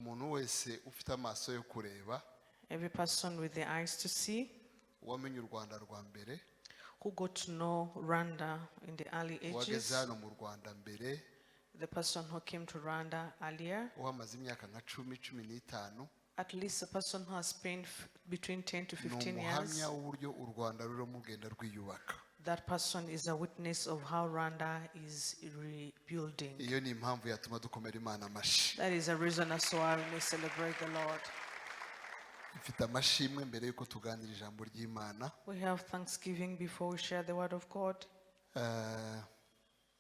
umuntu wese ufite amaso yo kureba Every person with the eyes to see, wamenye u Rwanda rwa mbere who got to know Rwanda in the early wageze ages, hano mu Rwanda mbere the person who came to Rwanda earlier, uhamaze imyaka nka 10-15 at least a person who has spent between 10 to ni 15 years, umuhamya w'uburyo u Rwanda rurimo mugenda rwiyubaka. that person is a witness of how Rwanda is rebuilding. Iyo ni impamvu yatuma dukomera Imana amashi. That is a reason as to why we may celebrate the Lord. Mfite amashimwe mbere yuko tuganira ijambo ry'Imana. We have thanksgiving before we share the word of God.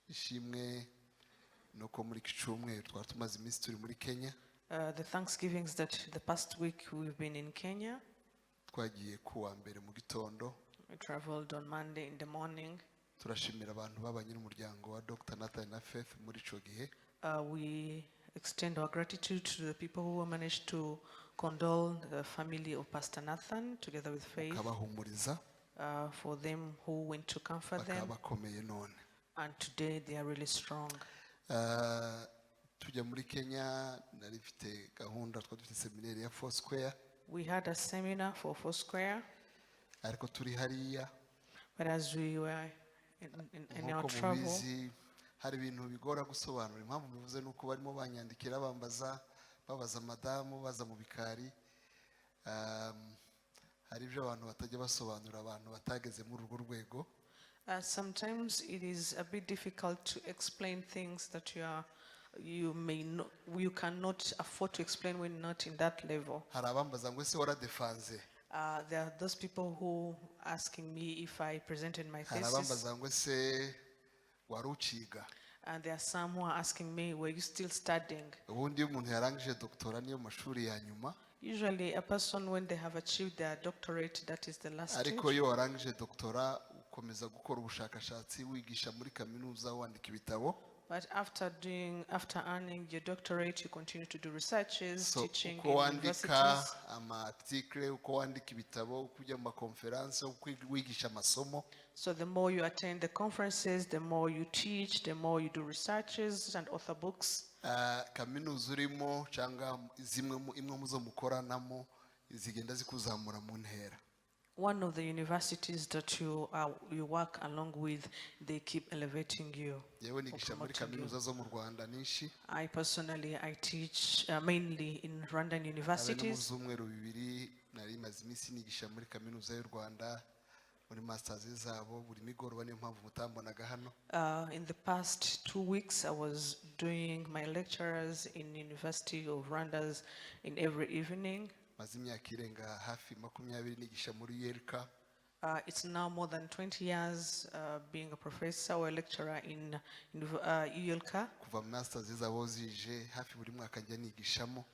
Ishimwe nuko muri cyumweru twari tumaze iminsi turi muri Kenya. The thanksgivings that the past week we've been in Kenya. Twagiye kuwa mbere mu gitondo. We traveled on Monday in the morning. Turashimira abantu babanye n'umuryango wa Dr. Nathan na Faith muri ico gihe. We extend our gratitude to the people who managed to condole the family of Pastor Nathan together with Faith, Bakabahumuriza for them who went to comfort them, bakabakomeye none. and today they are really strong. Tujya muri Kenya nari mfite gahunda dufite seminari ya Foursquare. We had a seminar for Foursquare, Ariko turi hariya but as we were in our travel, hari ibintu bigora gusobanura. Impamvu bivuze nuko barimo banyandikira babaza madamu baza mu bikari. Hari ibyo abantu batajya basobanura abantu batageze muri urwo rwego. sometimes it is a bit difficult to explain things that you cannot afford to explain when not in that level. Hari abambaza ngo ese waradefanze. There are those people who asking me if I presented my Hari thesis, abambaza ngo ese waruciga. and there are some who are asking me, were you still studying? Ubundi iyo umuntu yarangije doctora niyo mashuri ya nyuma. Usually a person, when they have achieved their doctorate, that is the last Ariko stage. iyo warangije doctora ukomeza gukora ubushakashatsi wigisha muri kaminuza wandika ibitabo. But after earning your doctorate, you continue to do researches, So teaching uko in wandika universities. ama-article, uko wandika ibitabo, uko ujya mu makonferanse, uko wigisha amasomo, So the more you attend the conferences, the more you teach, the more you do researches and author books. kaminuza urimo cyangwa imwe mu zo mukoranamo zigenda zikuzamura mu ntera. One of the universities that you work along with, they keep elevating you. Yewe nigisha muri promoting you. kaminuza zo mu Rwanda nishi. I personally, I teach mainly in Rwandan Habe no mu universities. zumweru bibiri nari maze iminsi nigisha muri kaminuza y'u Rwanda muri masters zabo buri migoroba, niyo mpamvu mutambonaga hano. In the past 2 weeks, I was doing my lectures in University of Rwanda's in every evening. Maze imyaka irenga hafi 20 nigisha muri Yerika. It's now more than 20 years being a professor or a lecturer in ULK. Kuva masters zabo zije hafi buri mwaka njya nigishamo.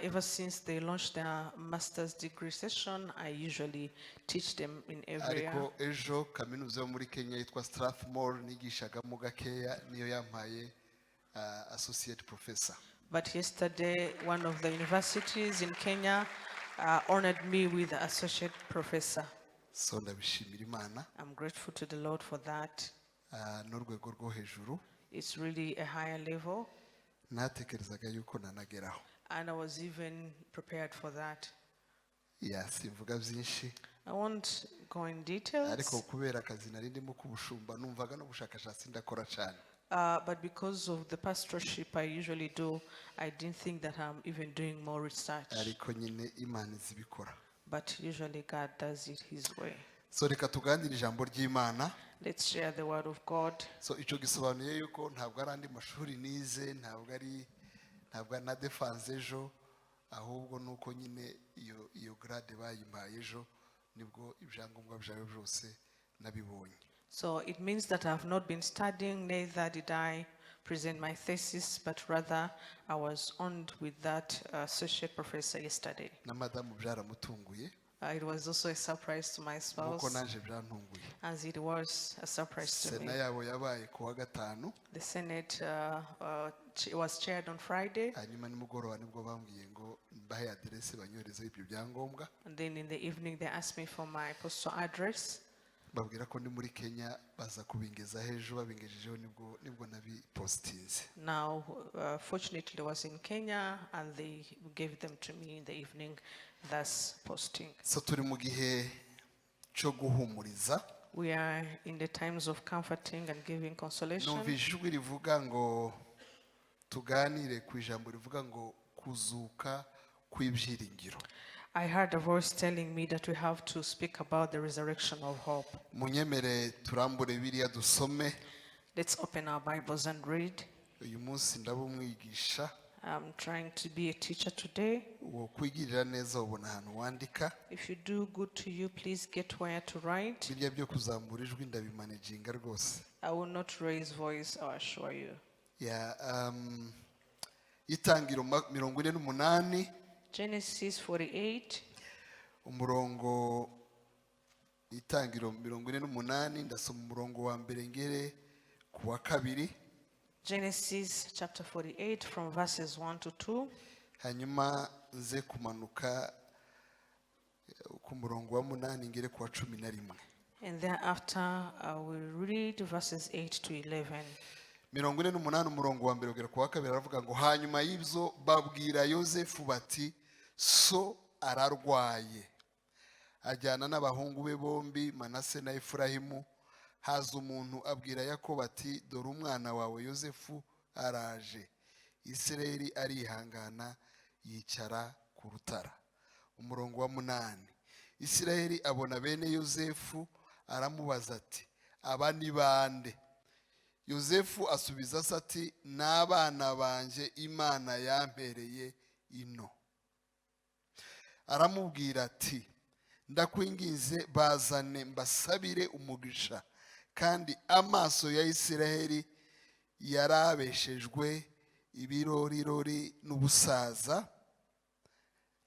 Ever since they launched their master's degree session, I usually teach them in every year. Ariko ejo kaminuza yo muri Kenya yitwa Strathmore nigishagamo gakeya niyo yampaye associate professor. But yesterday, one of the universities in Kenya honored me with the associate professor. So ndabishimira Imana. I'm grateful to the Lord for that. N'urwego rwo hejuru It's really a higher level, natekerezaga yuko nanageraho. and I was even prepared for that. Simvuga byinshi I won't go in details, ariko kubera akazi nari ndimo kubushumba numvaga n'ubushakashatsi ndakora cyane. but because of the pastorship I usually do, I didn't think that I'm even doing more research. Ariko nyine Imana izibikora. But usually God does it His way. So reka tuganire ijambo ry'Imana. Let's share the word of God. So ico gisobanuye yuko ntabwo ari andi mashuri nize, ntabwo na defense ejo, ahubwo nuko nyine iyo grade bayimpaye ejo nibwo ibyangombwa byawe byose nabibonye. So it means that I have not been studying, neither did I present my thesis, but rather I was honored with that associate professor yesterday. Na madamu byaramutunguye. It was also a surprise to my spouse, Nuko naje byantunguye. as it was a surprise to Sena me. yabo yabaye kuwa gatanu. The Senate was chaired on Friday, Hanyuma nimugoroba nibwo bambwiye ngo mbahe adresse banyoherezeho ibyo byangombwa. and then in the evening they asked me for my postal address. babwira ko ndi muri Kenya baza kubingeza ejo babingejejeho nibwo nabipostinze. Now, fortunately, I was in Kenya and they gave them to me in the evening, thus posting. So turi mu gihe cyo guhumuriza. We are in the times of comforting and giving consolation. Numva ijwi rivuga ngo tuganire ku ijambo rivuga ngo kuzuka kw'ibyiringiro. I heard a voice telling me that we have to speak about the resurrection of hope. Munyemere turambure Bibiliya dusome. Let's open our Bibles and read. Uyu munsi ndabumwigisha. I'm trying to be a teacher today. Uwo kwigirira neza ubona ahantu wandika. If you do good to you, please get where to write. Birya byo kuzamura ijwi ndabimanaginga rwose. I will not raise voice, I assure you. Itangiro 48. Genesis 48. Umurongo itangiro 48 ndasoma umurongo wa mbere ngere ku wa kabiri. Genesis chapter 48 from verses 1 to 2. Hanyuma nze kumanuka ku murongo wa 8 ngere ku wa 11. And thereafter I will read verses 8 to 11. 48 umurongo wa mbere ugera ku wa kabiri aravuga ngo hanyuma y'ibyo babwira Yosefu bati so ararwaye, ajyana n'abahungu be bombi Manase na Efurayimu. Haza umuntu abwira Yakobo ati dore umwana wawe Yosefu araje. Isirayeli arihangana yicara ku rutara. Umurongo wa 8. Isirayeli abona bene Yosefu aramubaza ati aba ni bande? Yosefu asubiza ati n'abana banje Imana yampereye ino. Aramubwira ati ndakwinginze bazane mbasabire umugisha. Kandi amaso ya Isirayeli yarabeshejwe ibirorirori n'ubusaza,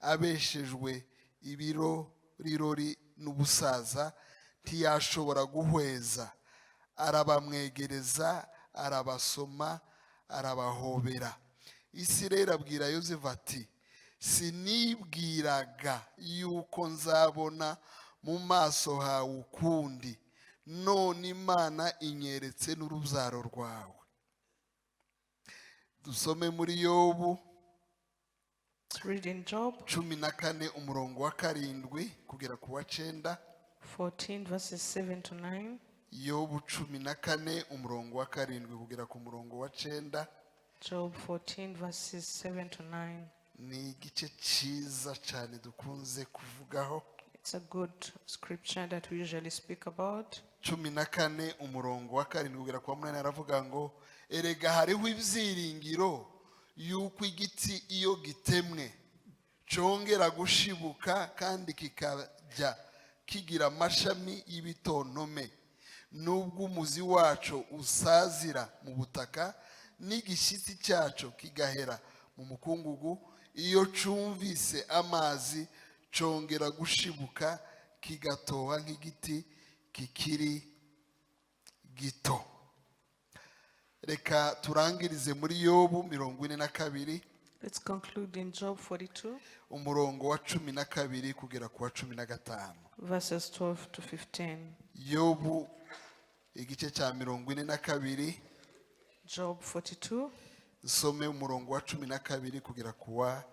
abeshejwe ibirorirori n'ubusaza, ntiyashobora guhweza. Arabamwegereza, arabasoma, arabahobera. Isirayeli abwira Yosefu ati sinibwiraga yuko nzabona mu maso hawe ukundi, none Imana inyeretse n'urubyaro rwawe. Dusome muri Yobu. Read in Job 14 umurongo wa 7 kugera ku wa 9. 14 verses 7 to 9. Yobu 14 umurongo wa 7 kugera ku murongo wa 9. Job 14 verses 7 to 9. Ni igice cyiza cyane dukunze kuvugaho. It's a good scripture that we usually speak about. 14 umurongo wa 7 kugera ku wa 8 aravuga ngo erega hariho ibyiringiro yuko igiti iyo gitemwe cyongera gushibuka kandi kikajya kigira amashami y'ibitontome, nubwo umuzi wacu usazira mu butaka n'igishyitsi cyacu kigahera mu mukungugu, iyo cyumvise amazi cyongera gushibuka kigatoha nk'igiti kikiri gito. Reka turangirize muri Yobu 42. Let's conclude in Job 42 umurongo wa 12 kugera ku wa 15. verses 12 to 15. Yobu igice cya 42. Job 42 Some umurongo wa 12 kugera ku wa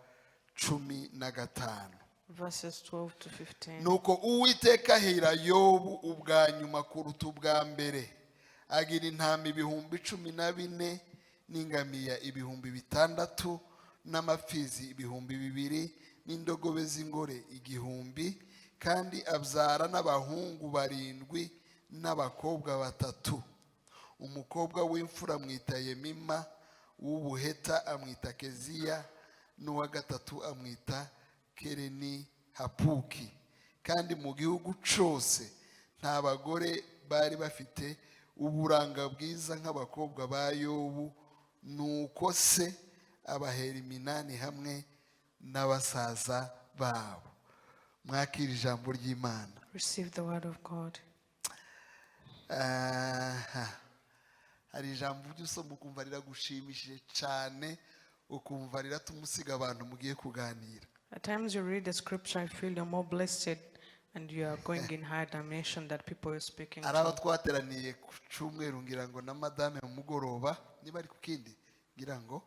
15. verses 12 to 15. Nuko Uwiteka ahira Yobu ubwa nyuma kuruta ubwa mbere, agira intama 14,000 n'ingamiya 6,000 n'amapfizi 2,000 n'indogobe z'ingore 1,000, kandi abyara n'abahungu 7 n'abakobwa 3. Umukobwa w'imfura amwita Yemima, uw'ubuheta amwita Keziya, n'uwa gatatu amwita Kereni Hapuki. Kandi mu gihugu cyose nta bagore bari bafite uburanga bwiza nk'abakobwa ba Yobu, nuko se abahera iminani hamwe n'abasaza babo. Mwakira ijambo ry'Imana. Receive the word of God. Hari ijambo ry'usoma ukumva riragushimishije cyane, ukumva riratumusiga abantu mugiye kuganira. At times you read the scripture, I feel you're more blessed and you are going in higher dimension that people are speaking ari aho to. twateraniye ku cyumweru ngira ngo na madame mu mugoroba niba ari ku kindi ngira ngo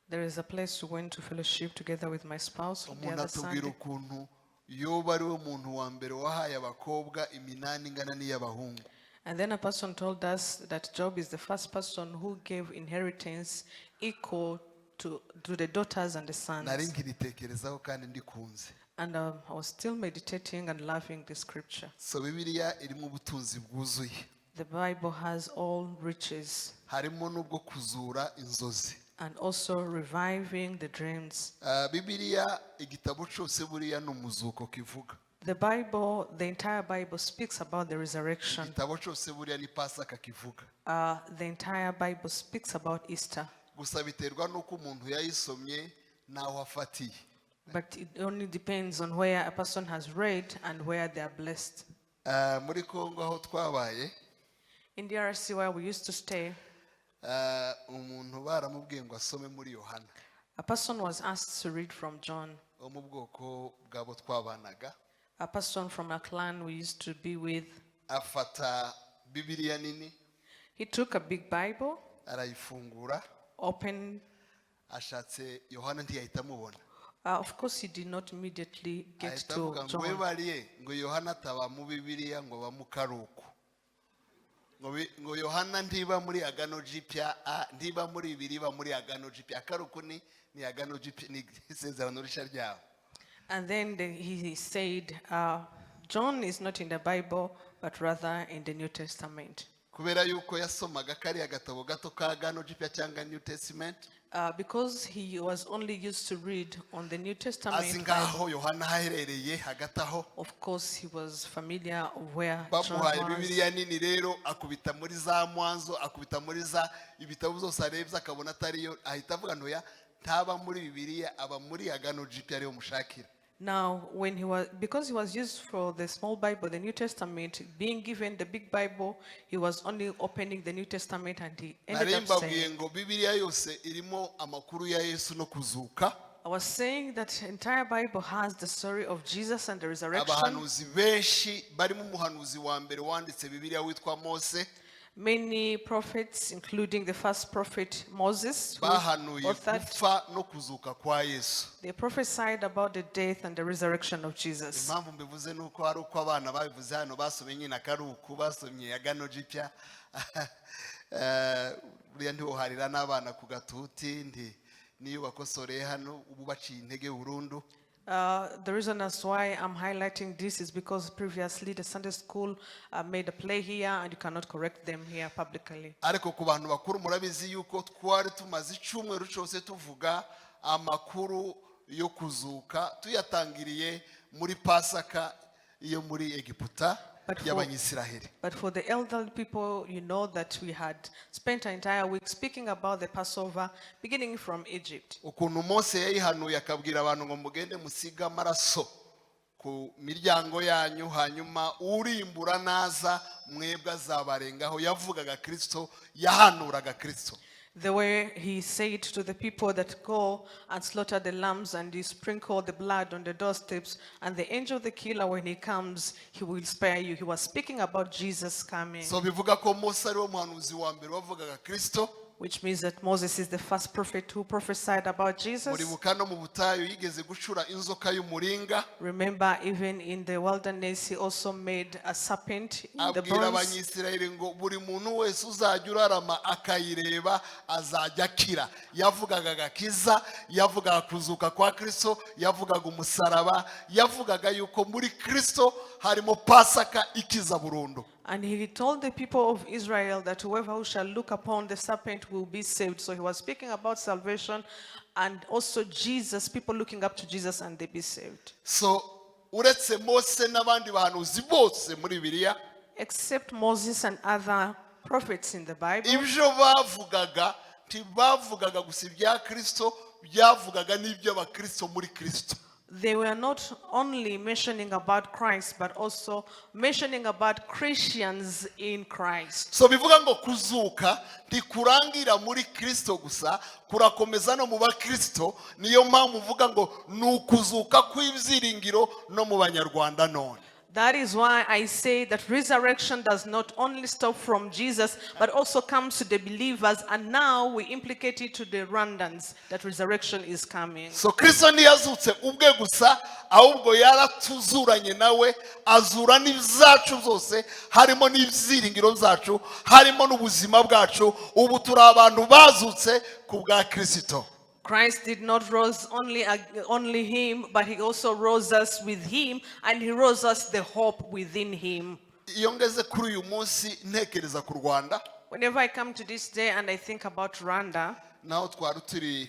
There is a place we went to fellowship together with my spouse on the umuntu other atubwira Sunday. ukuntu yoba ari we muntu wa mbere wahaye abakobwa iminani ingana n'iy'abahungu. And then a person told us that Job is the first person who gave inheritance equal to the daughters and the sons. nari nkiritekerezaho kandi ndikunze. And I was still meditating and loving the scripture. So bibiliya irimo ubutunzi bwuzuye, The Bible has all riches harimo n'ubwo kuzura inzozi. and also reviving the dreams. Bibiliya igitabo cyose buriya ni umuzuko kivuga. The Bible, the entire Bible speaks about the resurrection. Igitabo cyose buriya ni pasaka kivuga. The entire Bible speaks about Easter. Gusa biterwa n'uko umuntu yayisomye n'aho afatiye. But it only depends on where a person has read and where they are blessed. Muri Kongo aho twabaye, In the RC where we used to stay, umuntu baramubwiye ngo asome muri Yohana, a person was asked to read from John. wo mu bwoko bw'abo twabanaga. A person from a clan we used to be with. Afata Bibiliya nini, He took a big Bible, arayifungura, opened. ashatse Yohana ntiyahita amubona. Of course, he did not immediately get Ahita to avuga ngo we John. bariye ngo Yohana ataba mu Bibiliya ngo bamukaruku. Ngo Yohana ntiba muri agano jipya, ntiba muri biriba muri agano jipya. Akaruku ni agano jipya, ni isezerano rishya ryaho. And then he said, John is not in the Bible, but rather in the New Testament. Kubera yuko yasomaga kariya gatabo gato ka agano jipya cyangwa New Testament, Because he was only used to read on the New Testament azi Bible. ngaho Yohana haherereye hagati aho. Of course, he was familiar of where John Bamuhaye was. Bibiliya nini rero akubita muri za Mwanzo, akubita muri za ibitabo byose arebye akabona atariyo, ahita avuga ntoya ntaba muri Bibiliya, aba muri agano jipya ariyo mushakira. Now, because he was used for the small Bible, the New Testament, being given the big Bible, he was only opening the New Testament, and he ended up saying, Mbabwiye ngo Bibiliya yose irimo amakuru ya Yesu no kuzuka. I was saying that the entire Bible has the story of Jesus and the resurrection. Abahanuzi benshi barimo umuhanuzi wa mbere wanditse Bibiliya witwa Mose, Many prophets, including the first prophet Moses, who bahanuye authored, gupfa no kuzuka kwa Yesu. they prophesied about the death and the resurrection of Jesus. Impamvu mbivuze nuko hari uko abana babivuze hano basomye nyine akaruku, basomye agano jipya. Buriya ntiwoharira n'abana ku gatuti niyo bakosoreye hano ubu baciye intege burundu. The reason as why I'm highlighting this is because previously the Sunday school made a play here and you cannot correct them here publicly. Ariko ku bantu bakuru murabizi yuko twari tumaze icyumweru cyose tuvuga amakuru yo kuzuka tuyatangiriye muri Pasaka iyo muri Egiputa y'Abanyisiraheli. But for the elderly people, you know that we had spent an entire week speaking about the Passover beginning from Egypt. Ukuntu Mose yayihanuye akabwira abantu ngo mugende musiga amaraso ku miryango yanyu, hanyuma urimbura naza mwebwe azabarengaho. Yavugaga Kristo, yahanuraga Kristo. The way he said to the people that go and slaughter the lambs and you sprinkle the blood on the doorsteps, and the angel of the killer, when he comes, he will spare you. He was speaking about Jesus coming. So bivuga ko Mose ari wo muhanuzi wa mbere wavugaga Kristo. Which means that Moses is the first prophet who prophesied about Jesus. Muribuka no mu butayu yigeze gucura inzoka y'umuringa. Remember, even in the wilderness, he also made a serpent in the Abwira bronze. Abanyisiraheli ngo buri muntu wese uzajya urarama akayireba azajya akira. Yavugaga agakiza, yavugaga kuzuka kwa Kristo, yavugaga umusaraba, yavugaga yuko muri Kristo harimo Pasaka ikiza burundu. And he told the people of Israel that whoever who shall look upon the serpent will be saved. So he was speaking about salvation and also Jesus, people looking up to Jesus and they be saved. So uretse Mose n'abandi bahanuzi bose muri Bibiliya, Except Moses and other prophets in the Bible, ibyo bavugaga ntibavugaga gusa ibya Kristo, byavugaga n'iby'abakristo muri Kristo. they were not only mentioning about Christ, but also mentioning about Christians in Christ. So bivuga ngo kuzuka ntikurangira muri Kristo gusa, kurakomeza no mu bakristo. Niyo mpamvu uvuga ngo ni ukuzuka kw'ibyiringiro no mu Banyarwanda none. That is why I say that resurrection does not only stop from Jesus, but also comes to the believers. And now we implicate it to the Rwandans that resurrection is coming. So Kristo ntiyazutse ubwe gusa ahubwo yaratuzuranye nawe azura n'ibyacu zose harimo n'ibyiringiro byacu harimo n'ubuzima bwacu ubu turi abantu bazutse ku bwa Kristo. Christ did not rose only him, but he also rose us with him, and he rose us the hope within him. Iyo ngeze kuri uyu munsi ntekereza ku Rwanda. Whenever I come to this day and I think about Rwanda, naho twari turi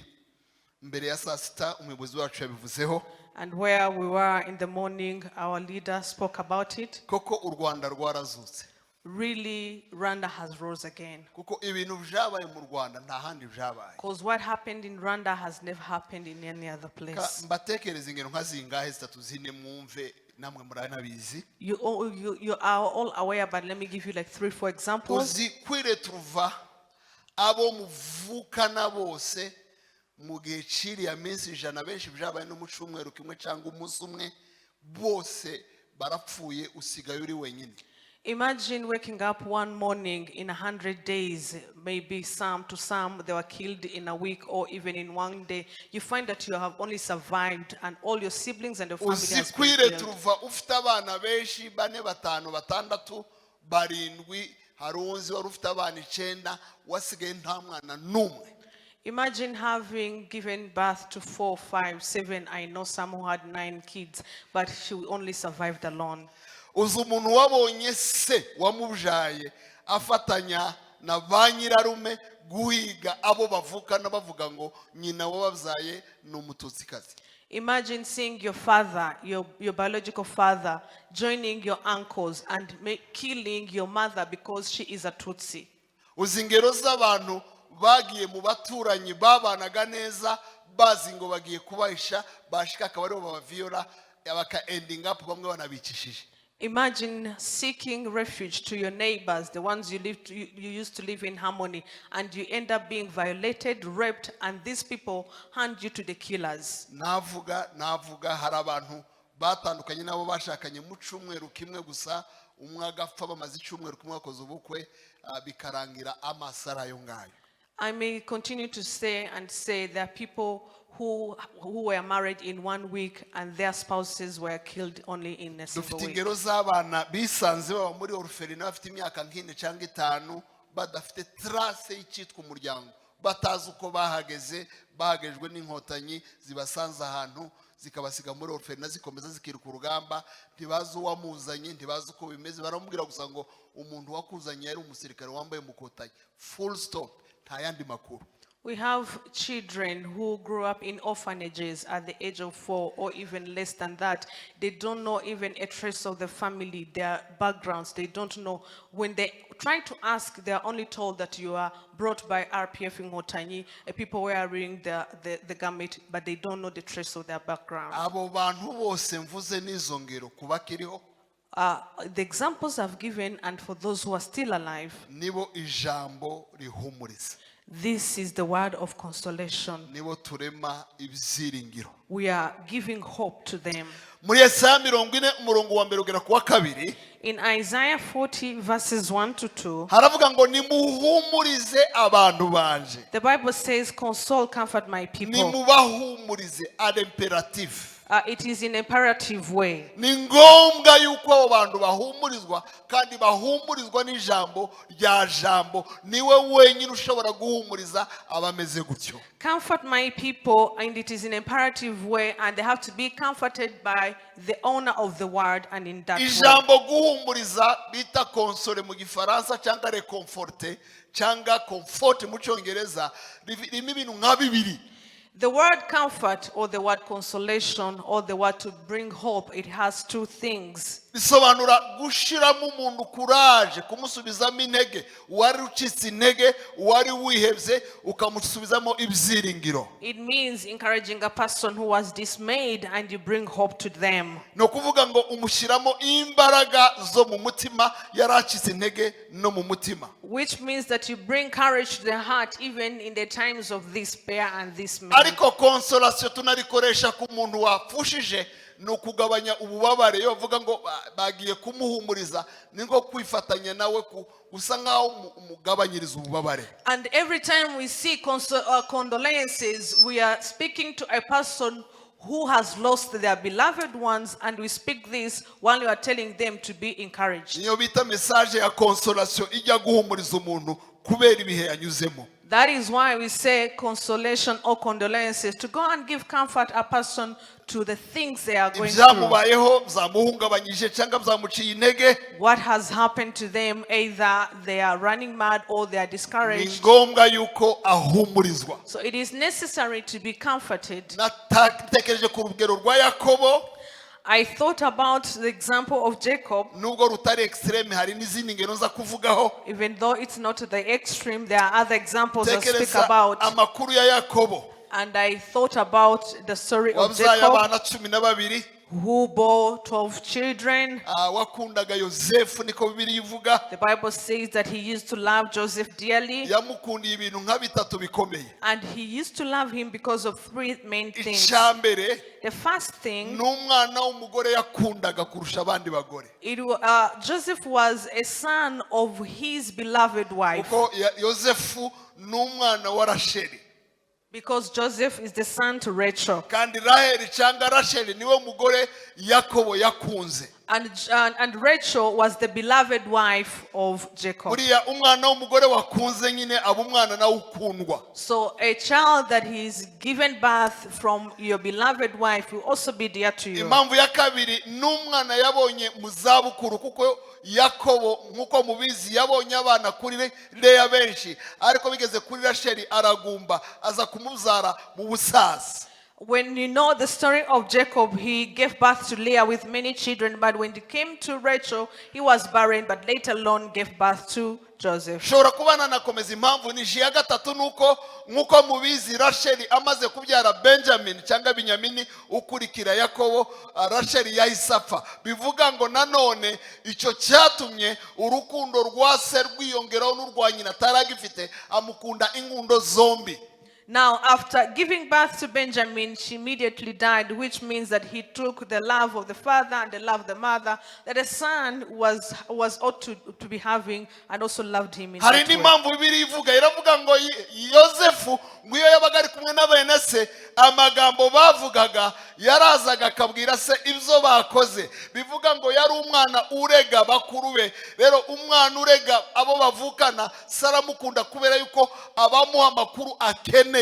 mbere ya saa sita umuyobozi wacu yabivuzeho. And where we were in the morning, our leader spoke about it. Koko u Rwanda rwarazutse. Really, Rwanda has rose again. Kuko ibintu byabaye mu Rwanda nta handi byabaye. Because what happened in Rwanda has never happened in any other place. Mbatekereza ingero nka zingahe zitatu zine mwumve namwe muranabizi. You are all aware, but let me give you like 3-4 examples. Uzi kwire tuva abo muvukana bose mu gihe ciriya minsi ijana benshi byabaye no mu cyumweru kimwe cyangwa umunsi umwe bose barapfuye usigaye uri wenyine. Imagine waking up one morning in 100 days, maybe some they were killed in a week or even in one day. You find that you have only survived and all your siblings and your family has been killed. Tuva ufite abana benshi bane batanu batandatu barindwi harunzi wari ufite abana 9 wasigaye nta mwana numwe. Imagine having given birth to 4, 5, 7. I know some who had 9 kids, but she only survived alone. Uzi umuntu wabonye se wamubyaye afatanya na ba nyirarume guhiga abo bavukana bavuga ngo nyina wababyaye ni umututsikazi. Imagine seeing your father, your biological father, joining your uncles and killing your mother because she is a Tutsi. Uzi ingero z'abantu bagiye mu baturanyi babanaga neza bazi ngo bagiye kubahisha bashika akaba aribo babaviola baka ending up bamwe banabicishije. Imagine seeking refuge to your neighbors, the ones you used to live in harmony, and you end up being violated, raped, and these people hand you to the killers. Navuga hari abantu batandukanye nabo bashakanye mu cyumweru kimwe gusa umwe agapfa bamaze icyumweru kimwe bakoze ubukwe bikarangira amasara yo ngayo. I may continue to say there are people who were married in 1 week and their spouses were killed only in a single week. Ingero z'abana bisanze baba muri orphelinat bafite imyaka nk'ine cyangwa 5 badafite trace y'icitwa umuryango batazi uko bahagejwe n'inkotanyi zibasanze ahantu zikabasiga muri orphelinat zikomeza zikiruka urugamba ntibazi uwamuzanye ntibazi uko bimeze baramubwira gusa ngo umuntu wakuzanye yari umusirikare wambaye mukotanyi full stop nta yandi makuru. We have children who grew up in orphanages at the age of 4 or even less than that. They don't know even a trace of the family, their backgrounds. They don't know. When they try to ask, they are only told that you are brought by RPF in Hotanyi, people wearing the garment, but they don't know the trace of their background. Abo bantu bose mvuze n'izo ngero kubakiriho. The examples I've given, and for those who are still alive, nibo ijambo rihumuriza. This is the word of consolation. Nibo turema ibyiringiro. We are giving hope to them. Muri Yesaya 40 umurongo wa mbere ugera ku wa kabiri. In Isaiah 40 verses 1 to 2. Haravuga ngo nimuhumurize abantu banje. The Bible says, console, comfort my people. Nimubahumurize, ad imperative. It is in imperative way. Ni ngombwa yuko abo bantu bahumurizwa kandi bahumurizwa n'ijambo rya jambo niwe wenyine ushobora guhumuriza abameze gutyo. Comfort my people, and it is in imperative way, and they have to be comforted by the owner of the word, and in that ijambo guhumuriza bita console mu gifaransa cyangwa reconforter cyangwa comfort mu cyongereza ririmo ibintu nka bibiri. The word comfort or the word consolation or the word to bring hope, it has 2 things. Bisobanura gushiramo umuntu courage, kumusubizamo intege, wari ucitse intege, wari wihebye ukamusubizamo ibyiringiro. It means encouraging a person who was dismayed and you bring hope to them. No kuvuga ngo umushiramo imbaraga zo mu mutima yaracitse intege no mu mutima. which means that you bring courage to the heart even in the times of despair and dismay. ariko consolation tunarikoresha ku muntu wapfushije no kugabanya ububabare yo bavuga ngo bagiye kumuhumuriza ningo kwifatanya nawe usa nkaho umugabanyiriza ububabare. And every time we see condolences, we are speaking to a person who has lost their beloved ones, and we speak this while we are telling them to be encouraged. Niyo bita message ya consolation ijya guhumuriza umuntu kubera ibihe yanyuzemo. That is why we say consolation or condolences, to go and give comfort a person to the things they are going through. Ibyamubayeho byamuhungabanyije cyangwa byamuciye intege. What has happened to them, either they are running mad or they are Ni discouraged. ngombwa yuko ahumurizwa. So it is necessary to be comforted. Natekereje ku rugero rwa Yakobo. I thought about the example of Jacob. Nubwo rutari extreme hari n'izindi ngero nza kuvugaho. Even though it's not the extreme, there are other examples I speak Tekereza about. amakuru ya Yakobo. And I thought about the story of Wabyaye Jacob, abana 12. who bore 12 children. Wakundaga Yosefu niko Bibiliya ivuga. The Bible says that he used to love Joseph dearly. Yamukundiye ibintu nka bitatu bikomeye. And he used to love him because of three main things. Icyambere The first thing, n'umwana w'umugore yakundaga kurusha abandi bagore. Joseph was a son of his beloved wife. Kuko Yosefu n'umwana wa Rasheli. Because Joseph is the son to Rachel. Kandi Raheli cyangwa Rasheli niwe mugore Yakobo yakunze. And Rachel was the beloved wife of Jacob. Buriya umwana w'umugore wakunze nyine aba umwana nawe ukundwa. So a child that is given birth from your beloved wife will also be dear to you. Impamvu ya kabiri n'umwana yabonye mu zabukuru kuko Yakobo nkuko mubizi yabonye abana kuri Leya benshi ariko bigeze kuri Rasheli aragumba aza kumuzara mu busaza. When you know the story of Jacob, he gave birth to Leah with many children, but when it came to Rachel, he was barren, but later on gave birth to Joseph. Shobora kubana nakomeza impamvu ni ya gatatu nuko nkuko mubizi Rasheli amaze kubyara Benjamin cyangwa Binyamini ukurikira Yakobo, Rasheli yahise bivuga ngo nanone icyo cyatumye urukundo rwa se rwiyongeraho n'urwa nyina ataragifite amukunda inkundo zombi. Now, after giving birth to Benjamin, she immediately died, which means that he took the love of the father and the love of the mother that the son was ought to be having, and also loved him in that way. Hari n'impamvu Bibiliya ivuga iravuga ngo Yosefu ngwiyo yabaga ari kumwe n'abene se amagambo bavugaga yarazaga akabwira se ibyo bakoze bivuga ngo yari umwana urega bakuru be. Rero umwana urega abo bavukana saramukunda kubera yuko abamuha amakuru akeneye.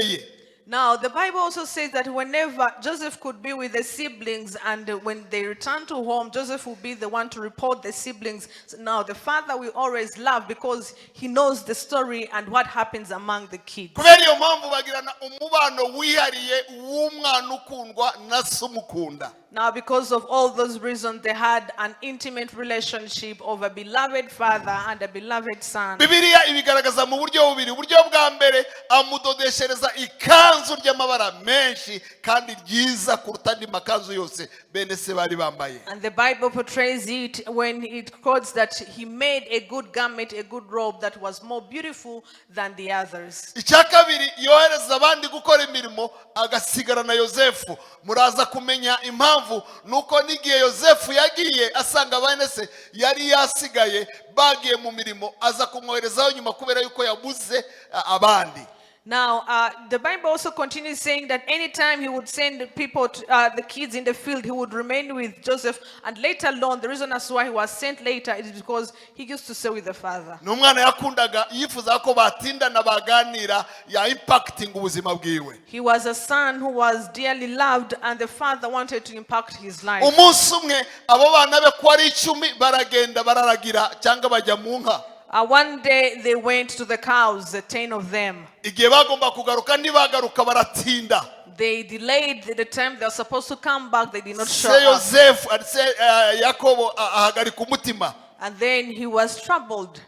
Now, the Bible also says that whenever Joseph could be with the siblings, and when they return to home, Joseph will be the one to report the siblings. So now, the father will always love because he knows the story and what happens among the kids. Kubera iyo mpamvu bagirana umubano wihariye w'umwana ukundwa na se umukunda. Now, because of all those reasons, they had an intimate relationship of a beloved father and a beloved son. Bibiliya ibigaragaza mu buryo bubiri. Uburyo bwa mbere amudodeshereza ikanzu ry'amabara menshi kandi ryiza kuruta andi makanzu yose bene se bari bambaye. And the Bible portrays it when it quotes that he made a good garment, a good robe that was more beautiful than the others. Icya kabiri yohereza abandi gukora imirimo agasigara na Yosefu. Muraza kumenya impamvu nuko n'igihe Yosefu yagiye asanga bene se yari yasigaye bagiye mu mirimo aza kumwoherezaho nyuma kubera yuko yabuze abandi. Now, the Bible also continues saying that anytime he would send people, the kids in the field, he would remain with Joseph. And later on, the reason as why he was sent later is because he used to stay with the father. N'umwana yakundaga yifuza ko batindana baganira ya impacting ubuzima bwiwe. He was a son who was dearly loved, and the father wanted to impact his life. Umunsi umwe abo bana be ko ari 10 baragenda bararagira cyangwa bajya mu nka. One day they went to the cows, the 10 of them. Igihe bagomba kugaruka ntibagaruka baratinda. They delayed the time they were supposed to come back. They did not show Se up. Yosefu se Yakobo ahagarika umutima. And then he was troubled.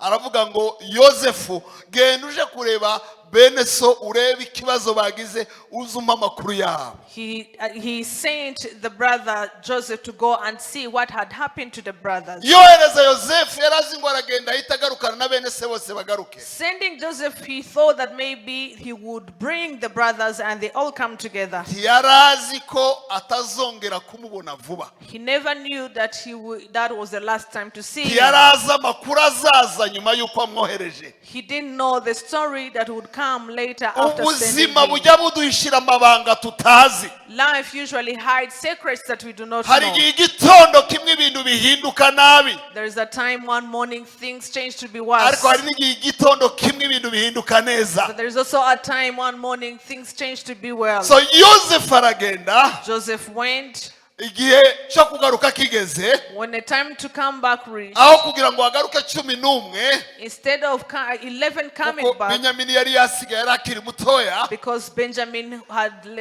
Aravuga ngo Yosefu genda uje kureba bene so urebe ikibazo bagize uzumpa amakuru yabo. He sent the brother Joseph to go and see what had happened to the brothers. yohereza Yosefu yarazi ngo aragenda ahita agarukana na bene se bose bagaruke. Sending Joseph, he thought that maybe he would bring the brothers and they all come together. ntiyarazi ko atazongera kumubona vuba. He never knew that that was the last time to see him. ntiyarazi amakuru azaza nyuma y'uko amwohereje. He didn't know the story that would come later after sending ubuzima him. bujya buduhishira amabanga tutazi. Life usually hides secrets that we do not hari know. igihe igitondo kimwe ibintu bihinduka nabi, There is a time one morning things change to be worse. ariko hari n'igihe igitondo kimwe ibintu bihinduka neza. But there is also a time one morning things change to be well. So Yosefu aragenda, Joseph went. igihe cyo kugaruka kigeze, When the time to come back reached, aho kugira ngo hagaruke 11, instead of 11 coming kuko back, Benyamini yari yasigaye yari akiri mutoya, because Benjamin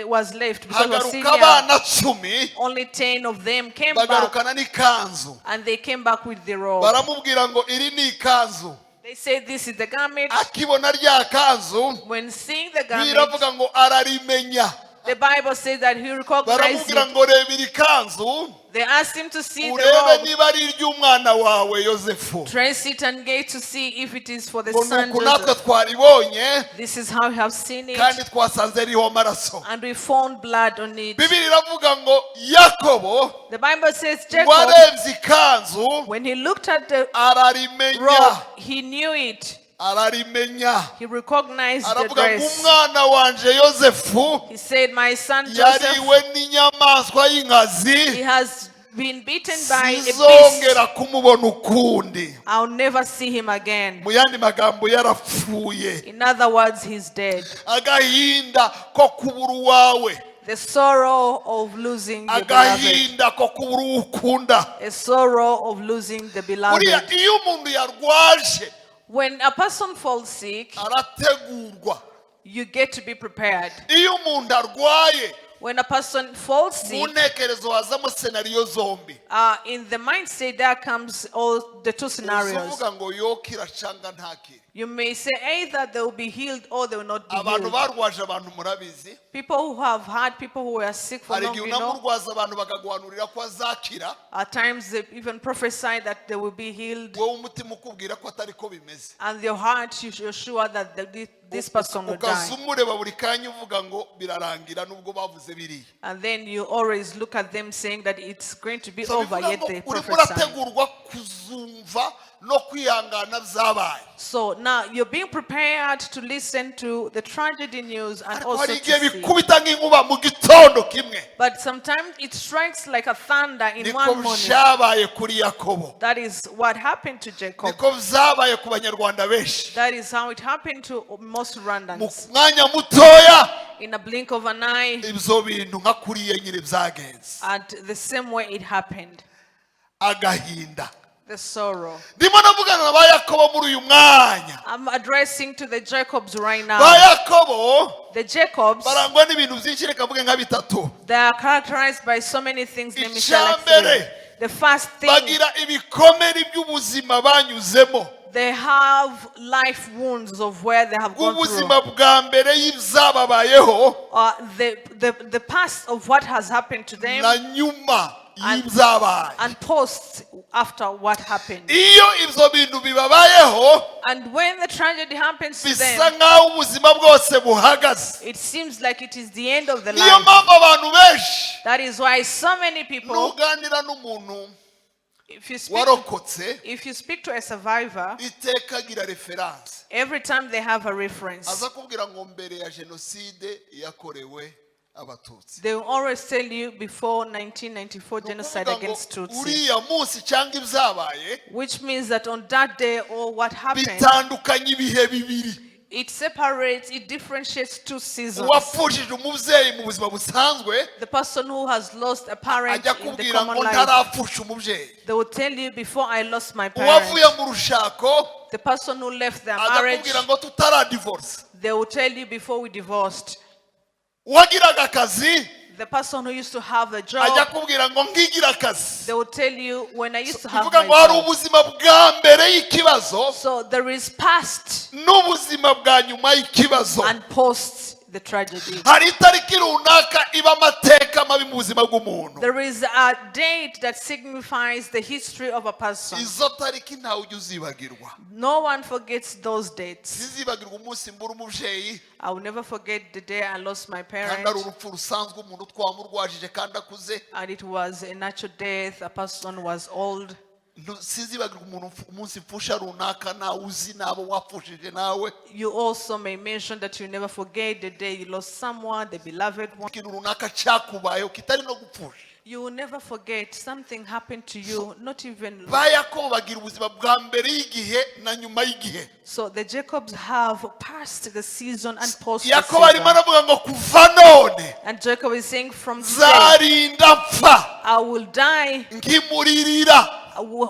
was left, because he was hagaruka senior, abana 10 only 10 of them came back, bagarukana n'ikanzu. and they came back with the robe. baramubwira ngo iri ni ikanzu. They said, this is the garment. akibona rya kanzu When seeing the garment, biravuga ngo ararimenya. the Bible says that he recognized baramubwira it. ngo reba iri kanzu They asked him to see the urebe robe, niba ari iry'umwana wawe Yosefu. trace it and get to see if it is for the ngo son nuko natwe Joseph. twaribonye This is how we have seen it, kandi twasanze riho amaraso. and we found blood on it. bibiri iravuga ngo Yakobo The Bible says ngo Jacob, arebye ikanzu when he looked at the ararimenya. robe, he knew it. ararimenya. He recognized the aravuga ngo dress. umwana wanje Yosefu He said, my son Joseph, yariwe n'inyamaswa y'inkazi, he has been beaten by a beast. sizongera kumubona ukundi. I'll never see him again. mu yandi magambo yarapfuye. In other words, he's dead. agahinda ko kubura uwawe, The sorrow of losing the beloved. agahinda ko kubura uwo ukunda. A sorrow of losing the beloved. buriya iyo umuntu yarwaje When a person falls sick, arategurwa. you get to be prepared. iyo umuntu arwaye When a person falls mu sick, ntekerezo hazamo senariyo zombi. in the mindset there comes all the two scenarios. uvuga ngo yokira cyangwa ntakire. You may say either they will be healed or they will not be abantu healed. barwaje abantu murabizi. People who have had people who were sick for hari long, igihe you know, unamurwaza abantu bakaguhanurira ko azakira, at times they even prophesy that they will be healed, wowe umutima ukubwira ko atari ko bimeze. and your heart you're sure that this person will ukaza die. umureba buri kanya uvuga ngo birarangira nubwo bavuze biriya. And then you always look at them saying that it's going to be So over, bivuga yet ngo they urimo prophesy. urategurwa kuzumva no kwihangana byabaye. So now you're being prepared to listen to the tragedy news and ariko also hari to igihe see. bikubita nk'inkuba mu gitondo kimwe. But sometimes it strikes like a thunder in niko one morning. byabaye kuri Yakobo. That is what happened to Jacob. niko byabaye ku banyarwanda benshi. That is how it happened to most mu Rwandans. mwanya mutoya In a blink of an eye, ibyo bintu nka kuriya nyine byagenze. and the same way it happened. agahinda. The sorrow. ndimo navugana na ba Yakobo muri uyu mwanya. I'm addressing to the Jacobs right now. ba Yakobo The Jacobs, barangwa n'ibintu byinshi, reka mvuge nka bitatu. they are characterized by so many things. Let me Ijambo. select three. The first thing, bagira ibikomere by'ubuzima banyuzemo. they have life wounds of where they have gone through. ubuzima bwa mbere y'ibyababayeho The past of what has happened to them, na nyuma y'ibyabaye. and post after what happened. iyo ibyo bintu bibabayeho And when the tragedy happens to bisa them, nk'aho ubuzima bwose buhagaze. it seems like it is the end of the niyo life. mpamvu abantu benshi That is why so many people, nuganira n'umuntu if you speak, warokotse if you speak to a survivor, iteka agira referanse. every time they have a reference, aza kubwira ngo mbere ya jenoside yakorewe abatutsi. they will always tell you before 1994 genocide Nukuvuga ngo against Tutsi, uriya munsi cyangwa ibyabaye which means that on that day or what happened, bitandukanye ibihe bibiri. it separates, it differentiates two seasons. uwapfushije umubyeyi mu buzima busanzwe The person who has lost a parent ajya in the kubwira common ngo life, ntarapfusha umubyeyi. they will tell you, before I lost my parent. uwavuye mu rushako The person who left their ajya marriage, kubwira ngo tutaradivorce. they will tell you, before we divorced. uwagiraga akazi The person who used to have a ajya job, kubwira ngo ngigira akazi they will tell you, when I used to have bivuga my ngo hari job. ubuzima bwa mbere y'ikibazo So there is past n'ubuzima bwa nyuma y'ikibazo and post the tragedy. hari itariki runaka iba amateka mabi mu buzima bw'umuntu There is a date that signifies the history of a person. izo tariki ntawe ujya uzibagirwa No one forgets those dates. zizibagirwa umunsi mbura umubyeyi I will never forget the day I lost my kandi ari parent, urupfu rusanzwe umuntu twamurwajije kandi akuze and it was a natural death. A person was old. sizibagirwa umuntu umunsi mpfusha runaka nawe uzi n'abo wapfushije nawe You also may mention that you never forget the day you lost someone, the beloved one. ikintu runaka cyakubayeho kitari no gupfusha You will never forget something happened to you, not even. ba yakobo bagira ubuzima bwa mbere y'igihe na nyuma y'igihe So the Jacobs have passed the season and post the yakobo arimo season. aravuga ngo kuva none And Jacob is saying, from today, zarinda mpfa I will die nkimuririra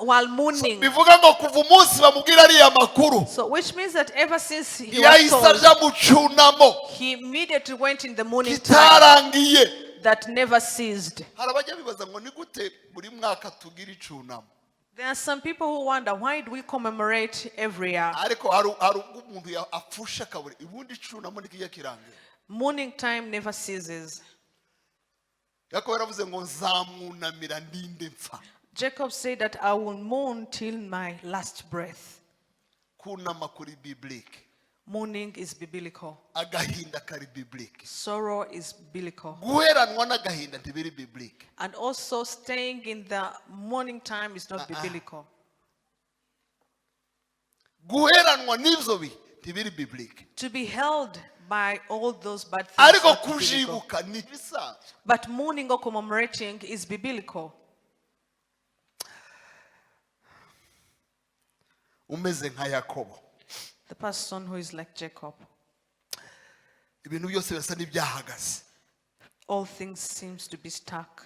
while mourning. bivuga ngo kuva umunsi bamubwira ariya makuru So which means that ever since he was yahise told, aja mu cyunamo he immediately went in the mourning time kitarangiye that never ceased. hari abajya bibaza ngo ni gute buri mwaka tugira icyunamo There are some people who wonder, why do we commemorate every year? ariko hari ubwo umuntu apfusha akabura ubundi icyunamo ntikijya kirangira Mourning time never ceases. yakobo yaravuze ngo nzamwunamira ndinde mpfa Jacob said that I will mourn till my last breath. kunama kuri biblike Mourning is biblical. agahinda kari biblike Sorrow is biblical. guheranwa n'agahinda ntibiri biblike And also staying in the mourning time is not biblical. guheranwa n'ibyo ntibiri biblike To be held by all those bad things ariko are biblical. kujibuka ni ibisanzwe But mourning or commemorating is biblical. umeze nka yakobo The person who is like Jacob. ibintu byose bisa n'ibyahagaze All things seems to be stuck.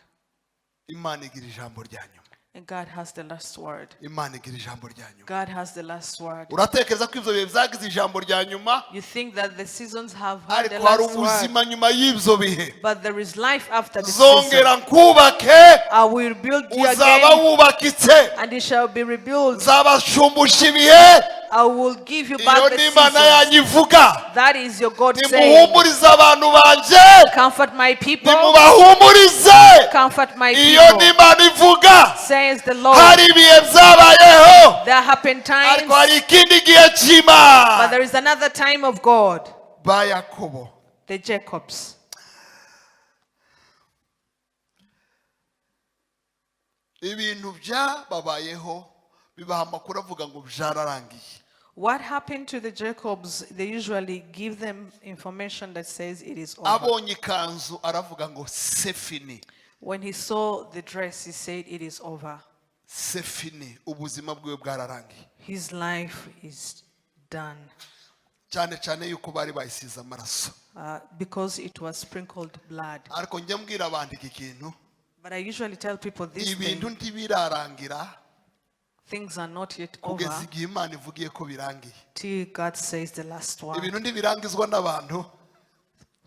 imana igira ijambo rya nyuma And God has the last word. imana igira ijambo rya nyuma God has the last word. uratekereza ko ibyo bihe byagize ijambo rya nyuma You think that the seasons have had the ariko hari last word. ubuzima nyuma y'ibyo bihe But there is life after the season. zongera nkubake I will build you uzaba again, wubakitse and it shall be rebuilt. nzabashumbusha ibihe I will give you iyo back the ni imana seasons. yanyu ivuga That is your God saying. nimuhumurize abantu banjye Comfort my people. nimubahumurize Comfort my iyo ni people. imana ivuga Says the Lord. hari ibihe byabayeho There happen times, ariko hari ikindi gihe cy'imana but there is another time of God. ba yakobo The Jacobs. ibintu byababayeho bibaha amakuru avuga ngo byararangiye What happened to the Jacobs? They usually give them information that says it is over. abonye ikanzu aravuga ngo sefini When he saw the dress, he said it is over. sefini ubuzima bwiwe bwararangiye His life is done. cyane cyane yuko bari bayisize amaraso Because it was sprinkled blood. ariko njya mbwira abantu iki kintu But I usually tell people this ibintu thing, ntibirarangira things are not yet over kugeza igihe imana ivugiye ko birangiye till God says the last word. ibintu ntibirangizwa n'abantu